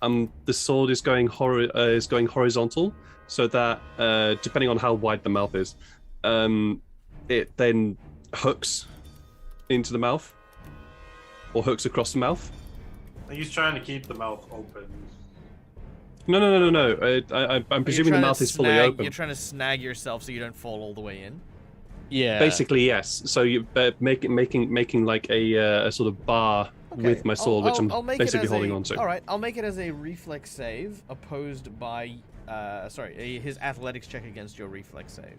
the sword is going horizontal, so that depending on how wide the mouth is, it then hooks into the mouth, or hooks across the mouth. He's trying to keep the mouth open. No. I'm presuming the mouth is fully open. You're trying to snag yourself so you don't fall all the way in. Yeah. Basically, yes. So you making like a sort of bar with my sword, which I'm make basically holding on to. All right, I'll make it as a reflex save opposed by, his athletics check against your reflex save.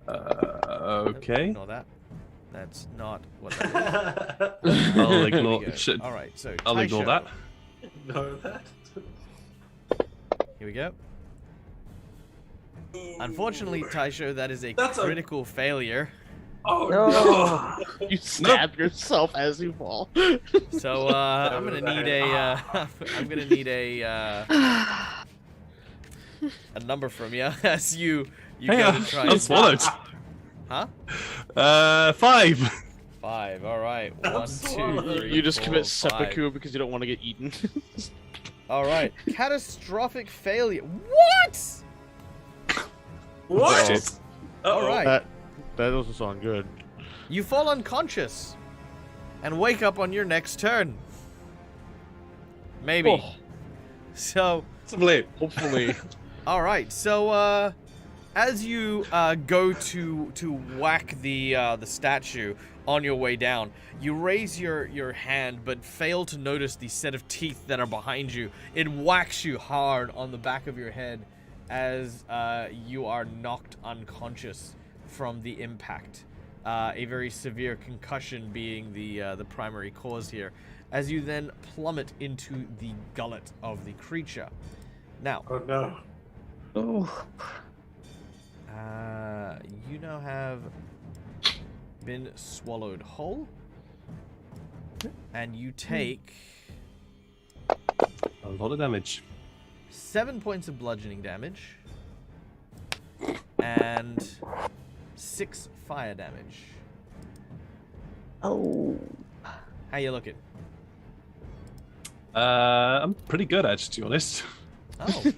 Okay. Ignore that. That's not what that I'll is. ignore. There we go. All right, so I'll ignore Taisho, that. Know that? Here we go. Unfortunately, Taisho, that is a That's a- critical failure. Oh No. You stab yourself as you fall. So I'm gonna need a number from you as you Hey, go to try I'm and swallowed. Huh? 5. 5. All right. 1, 2, swallowed. 3. You just commit 5. seppuku because you don't want to get eaten. All right. Catastrophic failure. What? What? All right. That doesn't sound good. You fall unconscious and wake up on your next turn. Maybe. Oh, So, hopefully. all right. So, as you go to whack the statue on your way down, you raise your hand but fail to notice the set of teeth that are behind you. It whacks you hard on the back of your head as you are knocked unconscious from the impact. A very severe concussion being the primary cause here, as you then plummet into the gullet of the creature. Now, Oh no. Oh. you now have been swallowed whole, and you take A lot of damage. 7 points of bludgeoning damage and 6 fire damage. Oh. How you looking? I'm pretty good, actually, to be honest.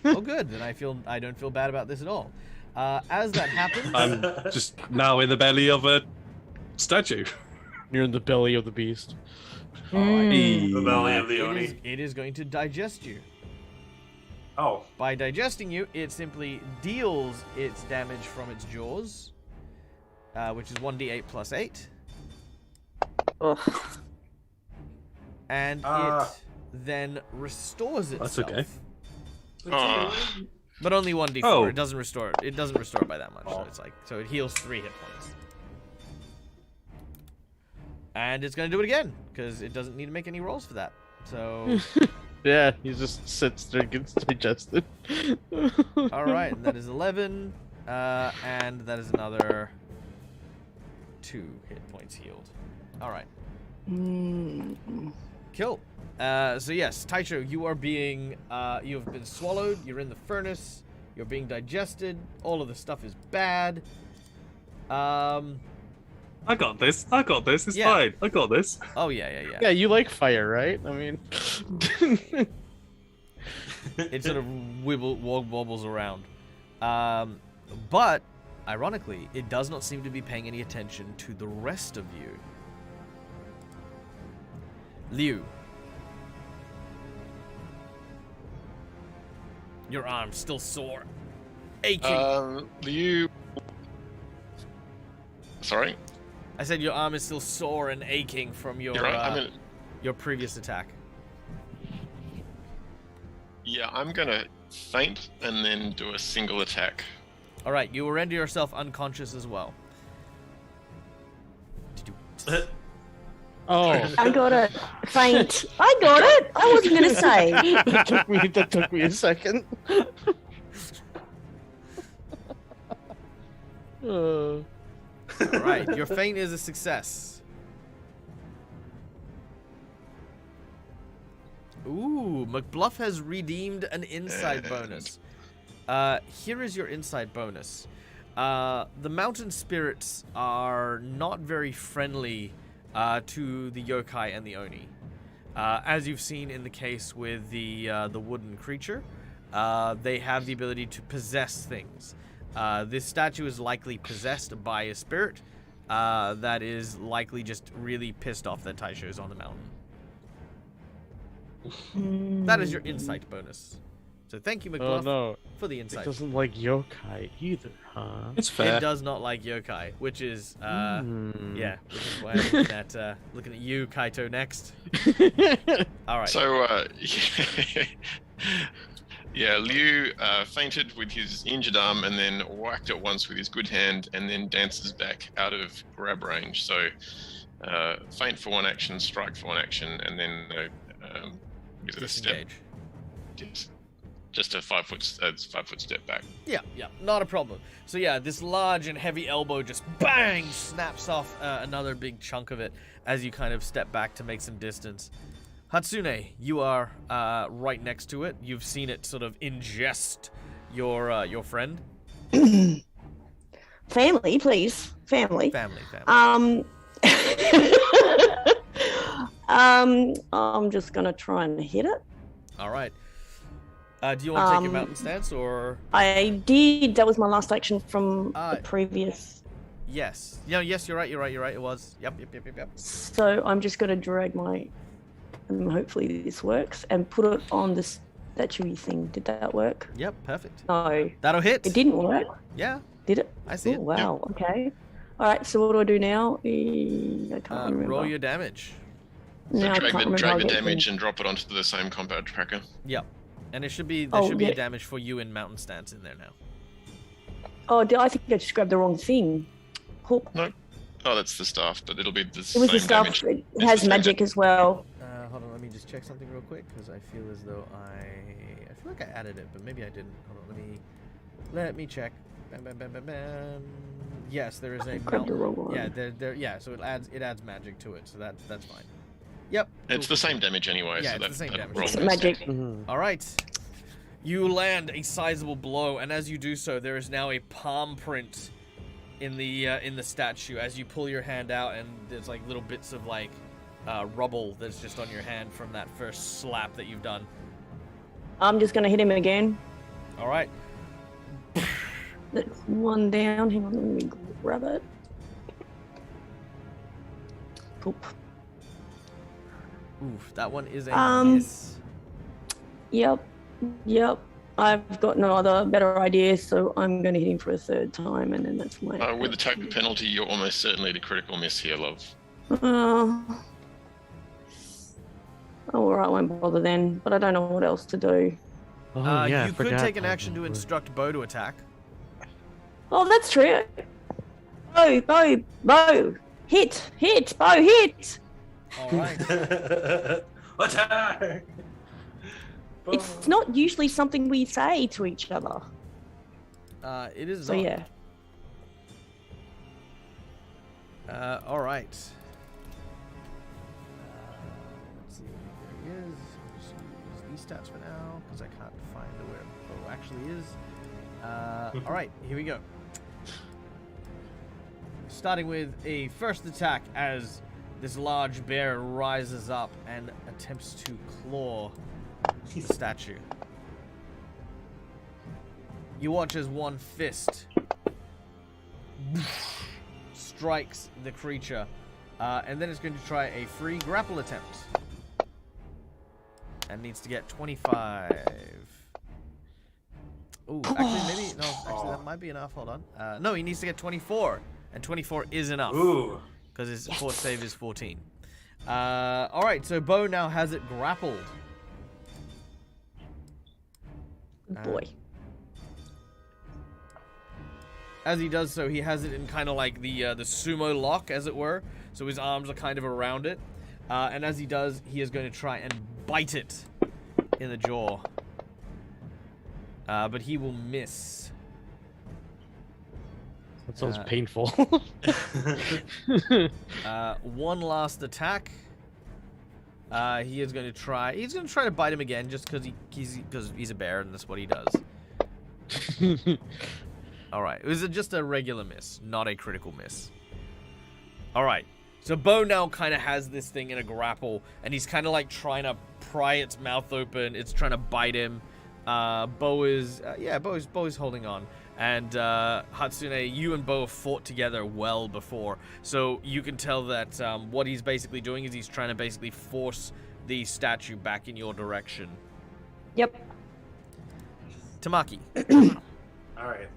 Oh, good. Then I don't feel bad about this at all. As that happens, I'm just now in the belly of a statue. You're in the belly of the beast. Mm. The belly of the Oni. it is going to digest you. Oh. By digesting you, it simply deals its damage from its jaws, which is 1d8 plus 8, Ugh. and Ah. it then restores That's itself. okay. Oh. But only 1d4. Oh. It doesn't restore it. It doesn't restore it by that much. So Oh. it's like, so it heals 3 hit points. And it's gonna do it again because it doesn't need to make any rolls for that. So, Yeah, he just sits there and gets digested. all right, and that is 11, and that is another 2 hit points healed. All right, Mm. cool. So yes, Taisho, you are being, you have been swallowed. You're in the furnace. You're being digested. All of the stuff is bad. I got this. I got this. It's Yeah. fine. I got this. Oh yeah. Yeah, you like fire, right? I mean, It sort of wobbles around. But ironically, it does not seem to be paying any attention to the rest of you. Liu. Your arm's still sore. Aching. Liu. Sorry. I said your arm is still sore and aching from your You're right. your previous attack. Yeah, I'm gonna feint and then do a single attack. All right, you will render yourself unconscious as well. Did you? oh, I got it. Faint. I got it. I wasn't going to say. that took me a second. All right, your feint is a success. Ooh, McBluff has redeemed an insight bonus. Here is your insight bonus. The mountain spirits are not very friendly to the yokai and the oni. As you've seen in the case with the wooden creature, they have the ability to possess things. This statue is likely possessed by a spirit that is likely just really pissed off that Taisho's on the mountain. That is your insight bonus. So thank you, Oh McBluff, no, for the it insight. doesn't like yokai either, huh? It's fair. It does not like yokai, which is Hmm. yeah, which is why I'm looking at you, Kaito, next. All right. So, yeah, Liu fainted with his injured arm and then whacked it once with his good hand and then dances back out of grab range. So, feint for one action, strike for one action, and then is it a step? Disengage. Yes. Just a 5 foot step back. Yeah, not a problem. So yeah, this large and heavy elbow just bang snaps off another big chunk of it as you kind of step back to make some distance. Hatsune, you are right next to it. You've seen it sort of ingest your friend. Family, please. Family. Family. I'm just gonna try and hit it. All right. Do you want to take your mountain stance or? I did. That was my last action from the previous. Yes. Yes, you're right. It was. Yep. So I'm just gonna drag my. Hopefully this works and put it on the statue thing. Did that work? Yep. Perfect. No. That'll hit. It didn't work. Yeah. Did it? I see Oh, it. wow. Okay. All right. So what do I do now? I can't remember. Roll your damage. So Now I can't remember how drag I the get damage things. and drop it onto the same combat tracker. Yep. And there should be Oh, a yeah. damage for you in mountain stance in there now. Oh, I think I just grabbed the wrong thing. Hook. Oh, that's the staff, but it'll be the It same was the stuff. damage. It It's has the same magic as well. Hold on, let me just check something real quick because I feel as though I feel like I added it, but maybe I didn't. Hold on, let me check. Bam. Yes, there is a Grabbed the wrong one. yeah, so it adds magic to it, so that's fine. Yep. It's cool. the same damage anyway. Yeah, so it's that, the same that damage. roll It's goes magic. down. Mhm. All right. You land a sizable blow, and as you do so, there is now a palm print in the statue as you pull your hand out, and there's like little bits of like rubble that's just on your hand from that first slap that you've done. I'm just gonna hit him again. All right. That's one down. Hang on, let me grab it. Poop. Oof, that one is a Um, miss. Yep. I've got no other better idea, so I'm gonna hit him for a third time, and then that's my. With the token penalty, you're almost certainly the critical miss here, love. Oh, alright, won't bother then. But I don't know what else to do. Oh, yeah, I You could forgot take an that action to one. instruct Bo to attack. Oh, that's true. Bo, hit, Bo, hit. All right. Attack! It's not usually something we say to each other. It is So not. yeah. All right. Let's see. There he is. I'll just use these stats for now because I can't find where Bo actually is. All right. Here we go. starting with a first attack as this large bear rises up and attempts to claw the statue. You watch as one fist strikes the creature, and then it's going to try a free grapple attempt. And needs to get 25. Ooh, actually, maybe, no, actually, that might be enough. Hold on. No, he needs to get 24, and 24 is enough. Ooh. Because his fort save is 14. Alright, so Bo now has it grappled. Good boy. As he does so, he has it in kind of like the sumo lock, as it were. So his arms are kind of around it. And as he does, he is going to try and bite it in the jaw. But he will miss. That sounds painful. One last attack. He is going to try. He's going to try to bite him again, just because he's a bear and that's what he does. All right, it was just a regular miss, not a critical miss. All right, so Bo now kind of has this thing in a grapple, and he's kind of like trying to pry its mouth open. It's trying to bite him. Bo is holding on. And Hatsune, you and Bo have fought together well before, so you can tell that what he's basically doing is he's trying to basically force the statue back in your direction. Yep. Tamaki. All right.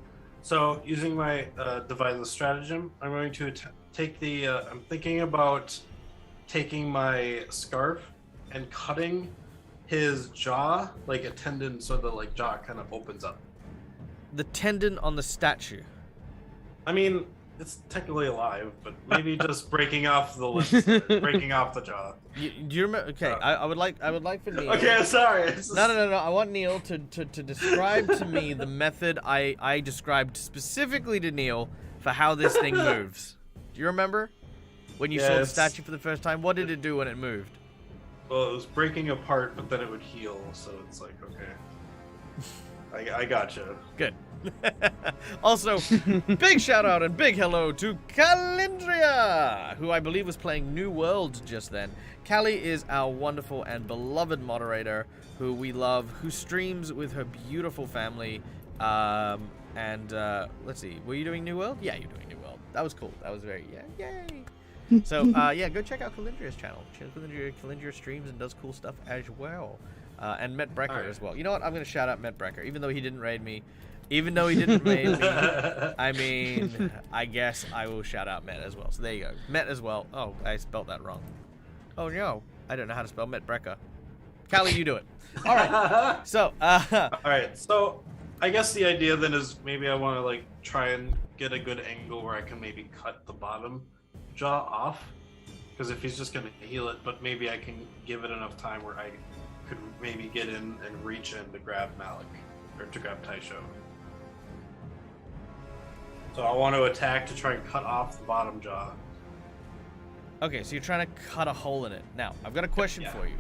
So using my devise a stratagem, I'm going to take the. I'm thinking about taking my scarf and cutting his jaw, like a tendon, so the like jaw kind of opens up. The tendon on the statue. I mean, it's technically alive, but maybe just breaking off the lips, breaking off the jaw. Do you remember? Okay, I would like for Neil. Okay, sorry. No. I want Neil to describe to me the method I described specifically to Neil for how this thing moves. Do you remember when you saw the statue for the first time? What did it do when it moved? Well, it was breaking apart, but then it would heal, so it's like, okay. I gotcha. Good. Also, big shout out and big hello to Calindria, who I believe was playing New World just then. Callie is our wonderful and beloved moderator who we love, who streams with her beautiful family. Let's see, were you doing New World? Yeah, you're doing New World. That was cool. That was very, yay. So, yeah, go check out Calindria's channel. Calindria streams and does cool stuff as well. And Met Brecker as well. You know what? I'm going to shout out Met Brecker, even though he didn't raid me. I mean, I guess I will shout out Met as well. So there you go. Met as well. Oh, I spelled that wrong. Oh, no. I don't know how to spell Met Brecker. Callie, you do it. All right. So, all right. So, I guess the idea then is maybe I want to like try and get a good angle where I can maybe cut the bottom jaw off. Because if he's just going to heal it, but maybe I can give it enough time where I could maybe get in and reach in to grab Malik, or to grab Taisho. So I want to attack to try and cut off the bottom jaw. Okay, so you're trying to cut a hole in it. Now, I've got a question for you.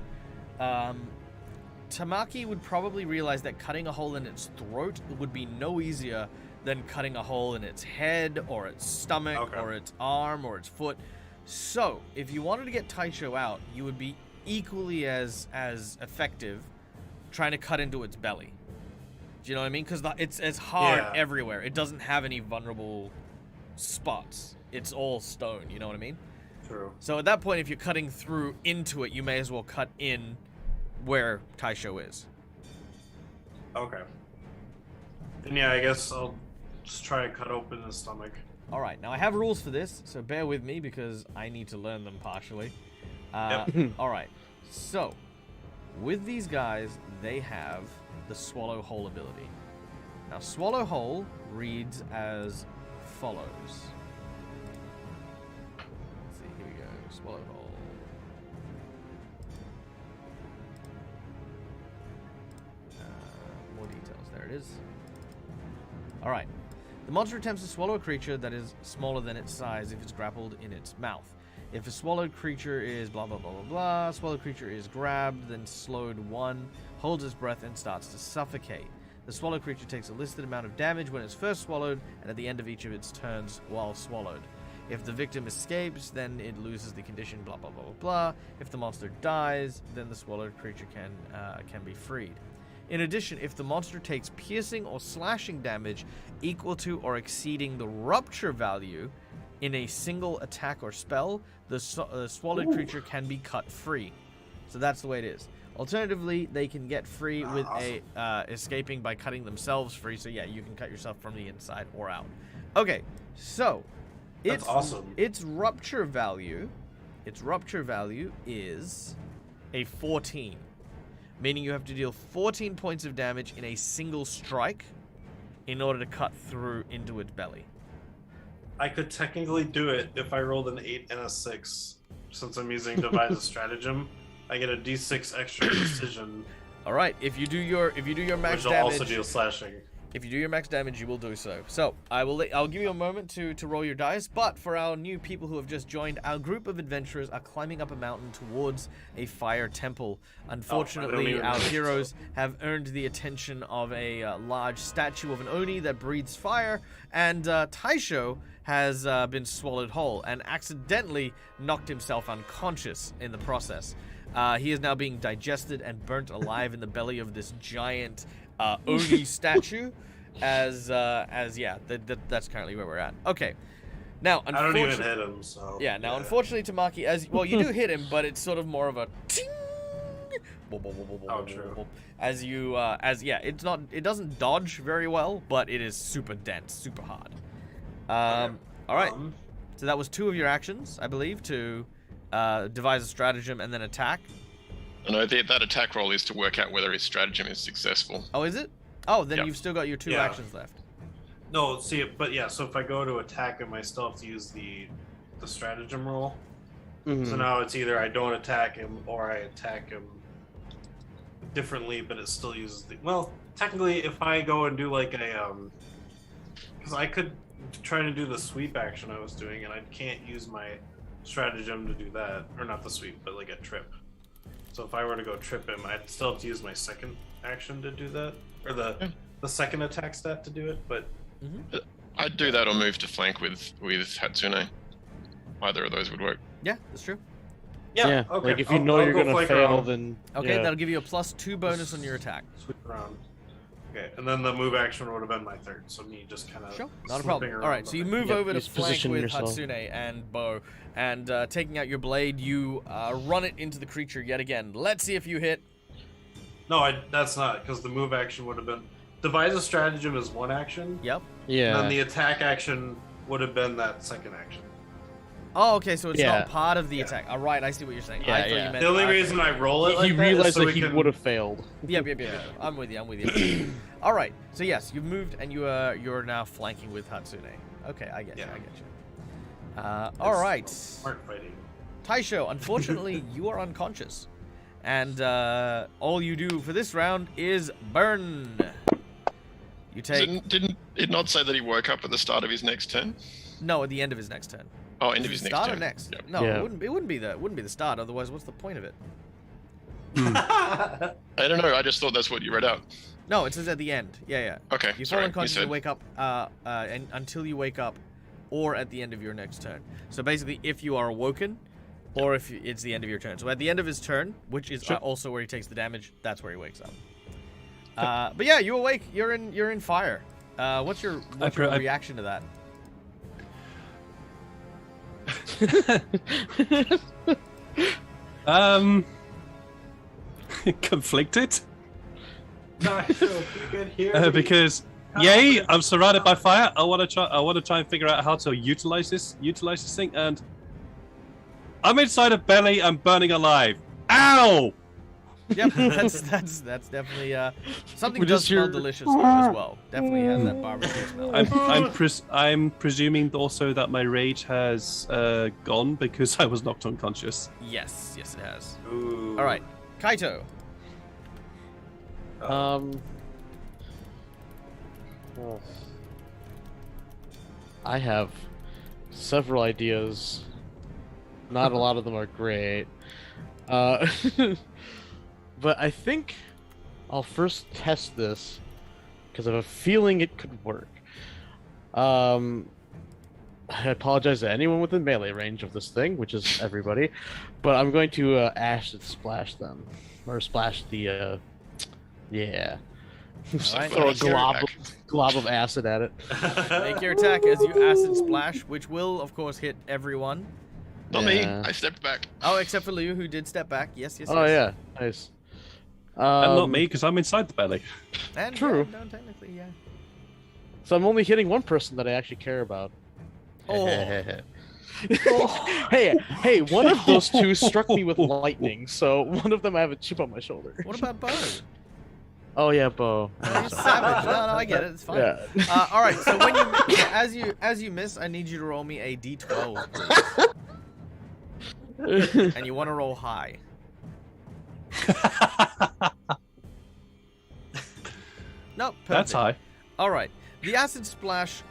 Tamaki would probably realize that cutting a hole in its throat would be no easier than cutting a hole in its head, or its stomach, or its arm, or its foot. So, if you wanted to get Taisho out, you would be equally as effective trying to cut into its belly. Do you know what I mean? Because it's hard everywhere. It doesn't have any vulnerable spots. It's all stone. You know what I mean? True. So at that point, if you're cutting through into it, you may as well cut in where Taisho is. Okay. Then yeah, I guess I'll just try to cut open the stomach. All right. Now I have rules for this, so bear with me because I need to learn them partially. All right. So, with these guys, they have the Swallow Whole ability. Now, Swallow Whole reads as follows. Let's see, here we go. Swallow Whole. More details. There it is. All right. The monster attempts to swallow a creature that is smaller than its size if it's grappled in its mouth. If a swallowed creature is blah, blah, blah, blah, blah, swallowed creature is grabbed, then slowed 1, holds its breath, and starts to suffocate. The swallowed creature takes a listed amount of damage when it's first swallowed, and at the end of each of its turns while swallowed. If the victim escapes, then it loses the condition, blah, blah, blah, blah, blah. If the monster dies, then the swallowed creature can be freed. In addition, if the monster takes piercing or slashing damage equal to or exceeding the rupture value in a single attack or spell, the swallowed creature can be cut free. So that's the way it is. Alternatively, they can get free with escaping by cutting themselves free. So yeah, you can cut yourself from the inside or out. Okay, so That's awesome. Its rupture value is a 14, meaning you have to deal 14 points of damage in a single strike in order to cut through into its belly. I could technically do it if I rolled an 8 and a 6. Since I'm using Devise a Stratagem, I get a d6 extra precision. All right, if you do your max which will damage, also deal slashing. if you do your max damage, you will do so. So I'll give you a moment to roll your dice. But for our new people who have just joined, our group of adventurers are climbing up a mountain towards a fire temple. Unfortunately, our heroes have earned the attention of a large statue of an Oni that breathes fire, and Taisho has been swallowed whole and accidentally knocked himself unconscious in the process. He is now being digested and burnt alive in the belly of this giant Oni statue. That's currently where we're at. Okay, now I don't even hit him, so yeah. Now, unfortunately, Tamaki, you do hit him, but it's sort of more of a ting. Oh, true. It doesn't dodge very well, but it is super dense, super hard. All right. So that was 2 of your actions, I believe, to devise a stratagem and then attack. No, that attack roll is to work out whether his stratagem is successful. Oh, is it? Oh, then Yep. you've still got your 2 actions left. No, see, but yeah. So if I go to attack him, I still have to use the stratagem roll. Mhm. So now it's either I don't attack him or I attack him differently, but it still uses the. Well, technically, if I go and do like a because I could try to do the sweep action I was doing, and I can't use my stratagem to do that, or not the sweep, but like a trip. So if I were to go trip him, I'd still have to use my second action to do that, or the second attack stat to do it. But I'd do that or move to flank with Hatsune. Either of those would work. Yeah, that's true. yeah, okay. Like if you I'll you're go gonna flank fail, around. then Okay, yeah. that'll give you a +2 bonus on your attack. Sweep around. Okay, and then the move action would have been my third, so me just kind of Sure, not a problem. All right, so you move Yep, over to just flank position with yourself. Hatsune and Bo, and taking out your blade, you run it into the creature yet again. Let's see if you hit. No, that's not, because the move action would have been devise a stratagem is one action. Yep. Yeah. And then the attack action would have been that second action. Oh, okay, so it's Yeah. not part of the attack. All right, I see what you're saying. Yeah, I thought yeah. you meant The only reason I roll it like he that is realized so that we he can- would have failed. Yep. I'm with you. All right, so yes, you've moved and you're now flanking with Hatsune. Okay, I get you. All right, Smart fighting. Taisho, unfortunately, you are unconscious. And all you do for this round is burn. You take... Didn't it not say that he woke up at the start of his next turn? No, at the end of his next turn. Oh, end of his next Start turn. or next? Yep. No, Yeah. it wouldn't be the start. Otherwise, what's the point of it? I don't know. I just thought that's what you read out. No, it says at the end. Yeah. Okay, You fall sorry. unconscious you and said. wake up, and until you wake up, or at the end of your next turn. So basically, if you are awoken, or if it's the end of your turn. So at the end of his turn, which is also where he takes the damage, that's where he wakes up. But yeah, you awake. You're in fire. What's your reaction to that? Conflicted. No, I feel pretty good here. Because yay, I'm surrounded by fire. I want to try and figure out how to utilize this thing, and I'm inside a belly. I'm burning alive. Ow! Yep, that's definitely something What does is smell your- delicious as well. Definitely has that barbecue smell. I'm presuming also that my rage has gone because I was knocked unconscious. Yes, it has. Ooh. All right, Kaito. Oh. I have several ideas. Not a lot of them are great. But I think I'll first test this because I have a feeling it could work. I apologize to anyone within melee range of this thing, which is everybody, but I'm going to acid splash them, or splash the yeah. So Alright. Throw a what's your glob action? of acid at it. Make your attack as you acid splash, which will, of course, hit everyone. Not Yeah. me. I stepped back. Oh, except for Liu, who did step back. Yes, yes, Oh yes. yeah, nice. And not me, because I'm inside the belly. And True. Yeah, no, technically, yeah. So I'm only hitting one person that I actually care about. Oh. hey, one of those two struck me with lightning, so one of them I have a chip on my shoulder. What about Bo? Oh yeah, Bo. He's savage. No, I get it. It's fine. Yeah. All right. So when you as you miss, I need you to roll me a d12, please. And you want to roll high. No, perfect. That's high. All right. The acid splash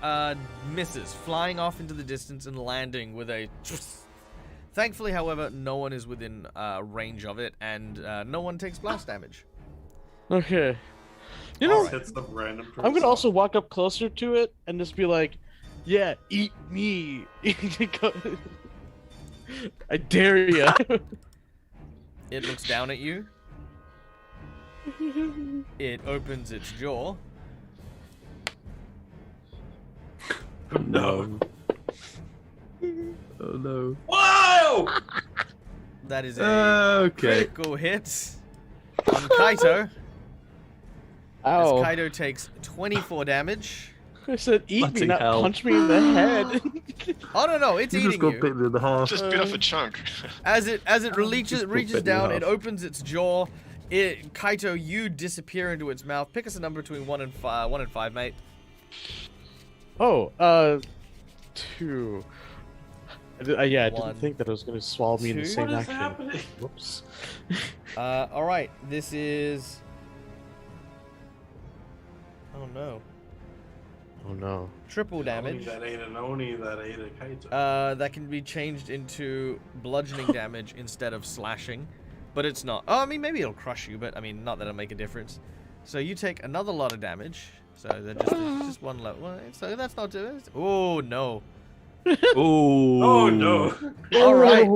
misses, flying off into the distance and landing with a. Thankfully, however, no one is within range of it, and no one takes blast damage. Okay. You know, Alright. Hits the random person. I'm gonna also walk up closer to it and just be like, "Yeah, eat me." I dare you. It looks down at you. It opens its jaw. No. Oh no. Whoa! That is a Okay. critical hit on Kaito. As Ow. Kaito takes 24 damage. I said, "Eat me, Bloody not hell. punch me in the head." Oh no, it's eating you. me in the half. Just bit off a chunk. As it reaches Just reaches bit me down, in it half. opens its jaw. Kaito, you disappear into its mouth. Pick us a number between 1 and 5, mate. Oh, 2. Yeah, I One, didn't think that it was gonna swallow me in the two. same What is action. happening? Whoops. All right, this is. Oh no, Oh no. triple damage. That ate an Oni that ate a Kaito. That can be changed into bludgeoning damage instead of slashing, but it's not. Oh, I mean, maybe it'll crush you, but I mean, not that it'll make a difference. So you take another lot of damage. So they're just one level. Well, so that's not doing it. Oh no. Ooh. Oh no! All right.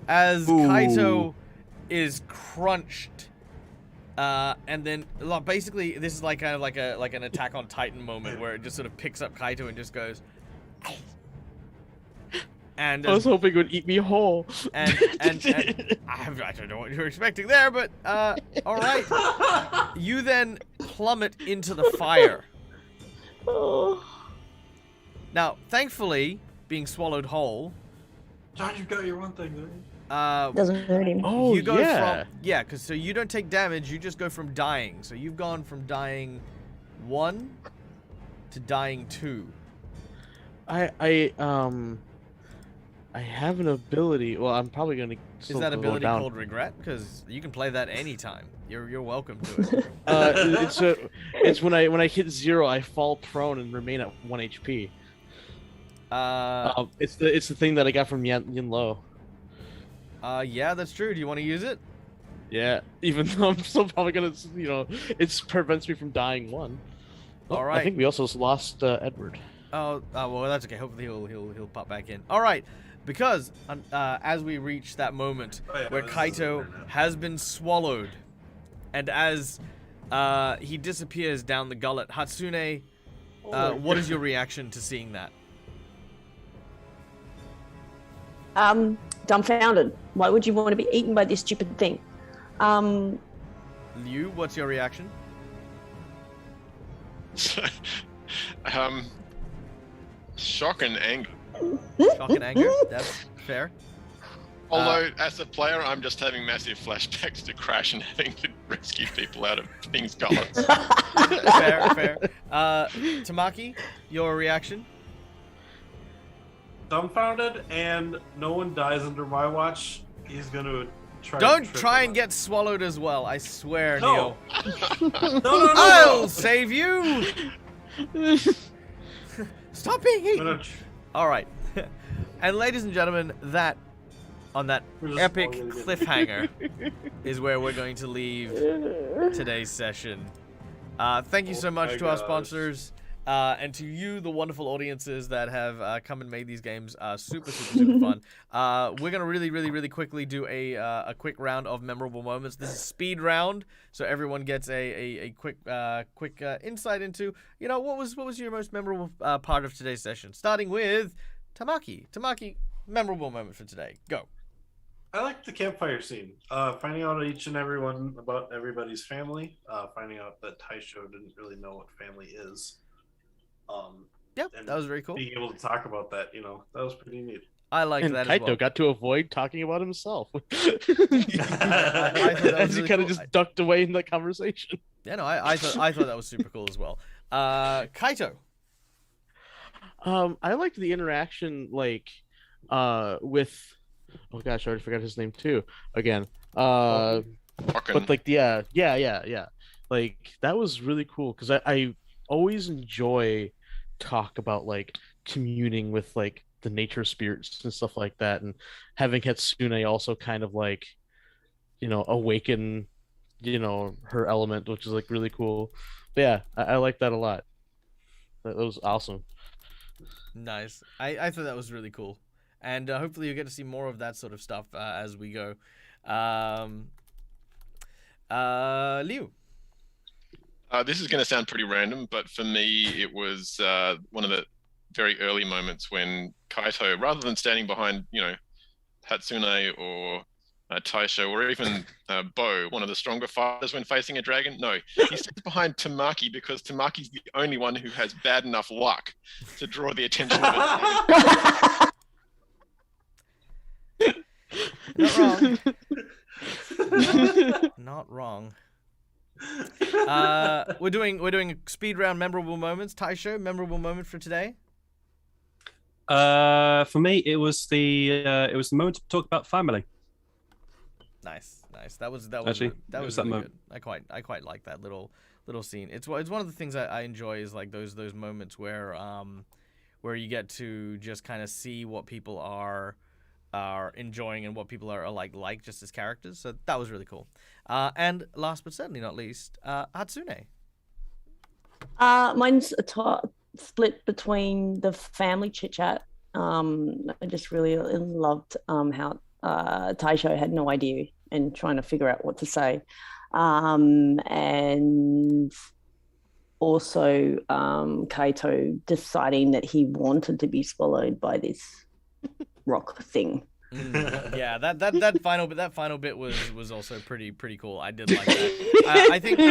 As Ooh. Kaito is crunched, and then basically this is like kind of like an Attack on Titan moment where it just sort of picks up Kaito and just goes. And I was hoping it would eat me whole. and I don't know what you're expecting there, but all right. You then plummet into the fire. Now, thankfully, being swallowed whole, John, you've got your one thing, don't you? Doesn't hurt him. Oh you go yeah. from because so you don't take damage, you just go from dying. So you've gone from dying 1 to dying 2. I have an ability. Well, I'm probably gonna. Is still that go ability down. called regret? Because you can play that anytime. You're welcome to it. It's when I hit 0, I fall prone and remain at 1 HP. It's the thing that I got from Yin Lo. Yeah, that's true. Do you want to use it? Yeah, even though I'm still probably gonna, it prevents me from dying 1. Oh, All right. I think we also lost Edward. Oh, well, that's okay. Hopefully he'll pop back in. All right, because as we reach that moment Oh, yeah, where this is Kaito better now. has been swallowed, and as he disappears down the gullet, Hatsune, what is your reaction to seeing that? Dumbfounded. Why would you want to be eaten by this stupid thing? Liu, what's your reaction? Shock and anger. Shock and anger. That's fair. Although, as a player, I'm just having massive flashbacks to Crash and having to rescue people out of things gullets. Fair. Tamaki, your reaction? Dumbfounded, and no one dies under my watch. He's gonna try. Don't to try and trip get swallowed as well. I swear, No. Neil. No. I'll save you. Stop being I'm eaten. gonna All right. And ladies and gentlemen, that on that We're just epic all gonna get- cliffhanger is where we're going to leave today's session. Thank you so Oh much my to our gosh. sponsors. and to you, the wonderful audiences that have come and made these games super fun. We're gonna really quickly do a quick round of memorable moments. This is speed round, so everyone gets a quick insight into what was your most memorable part of today's session. Starting with Tamaki. Tamaki, memorable moment for today. Go. I like the campfire scene. Finding out each and every one about everybody's family. Finding out that Taisho didn't really know what family is. Yep, and that was very cool. Being able to talk about that, that was pretty neat. I like that Kaito as well. got to avoid talking about himself. I thought that was As he really kind of cool. just ducked away in the conversation. Yeah, no, I thought that was super cool as well. Kaito. I liked the interaction, with, oh gosh, I already forgot his name too. Again, but yeah. Like that was really cool because I always enjoy talk about communing with the nature spirits and stuff like that, and having Hatsune also kind of awaken, her element, which is really cool. But yeah, I like that a lot. That was awesome. Nice. I thought that was really cool. And hopefully you get to see more of that sort of stuff as we go. Liu. This is going to sound pretty random, but for me, it was one of the very early moments when Kaito, rather than standing behind, Hatsune or Taisho, or even Bo, one of the stronger fighters when facing a dragon, no, he sits behind Tamaki because Tamaki's the only one who has bad enough luck to draw the attention of it. Not wrong. We're doing speed round memorable moments. Taisho, memorable moment for today. For me, it was the moment to talk about family. Nice. That was Actually, that was that really moment. good. I quite like that little scene. It's one of the things I enjoy is those moments where you get to just kind of see what people are enjoying and what people are like just as characters. So that was really cool. And last but certainly not least, Hatsune. Mine's split between the family chit chat. I just really loved how Taisho had no idea and trying to figure out what to say, and also Kaito deciding that he wanted to be swallowed by this rock thing. Yeah, that final bit was also pretty cool. I did like that. I think so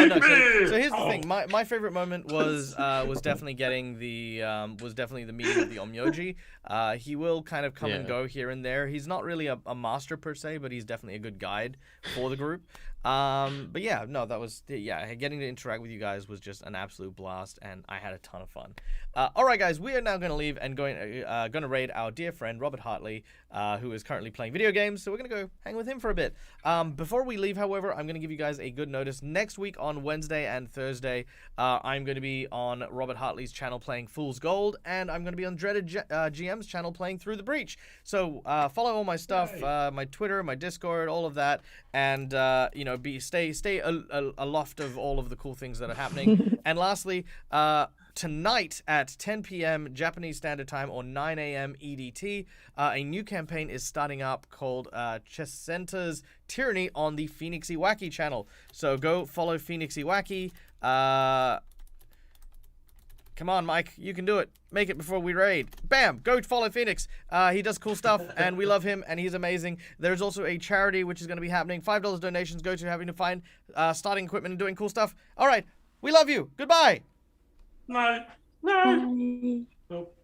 here's the thing. My favorite moment was definitely getting the meeting of the Onmyoji. He will kind of come and go here and there. He's not really a master per se, but he's definitely a good guide for the group. But yeah, no, that was getting to interact with you guys was just an absolute blast, and I had a ton of fun. All right, guys, we are now going to leave and going to raid our dear friend Robert Hartley, who is currently playing video games. So we're going to go hang with him for a bit. Before we leave, however, I'm going to give you guys a good notice. Next week on Wednesday and Thursday, I'm going to be on Robert Hartley's channel playing Fool's Gold, and I'm going to be on Dreaded GM's channel playing Through the Breach. So follow all my stuff, my Twitter, my Discord, all of that, and stay aloft of all of the cool things that are happening. And lastly, tonight at 10 p.m. Japanese Standard Time or 9 a.m. EDT, a new campaign is starting up called Chesenta's Tyranny on the Phoenix Iwaki channel. So go follow Phoenix Iwaki. Come on, Mike, you can do it. Make it before we raid. Bam! Go follow Phoenix. He does cool stuff, and we love him, and he's amazing. There's also a charity which is going to be happening. $5 donations go to having to find starting equipment and doing cool stuff. All right, we love you. Goodbye. No. Bye. Nope.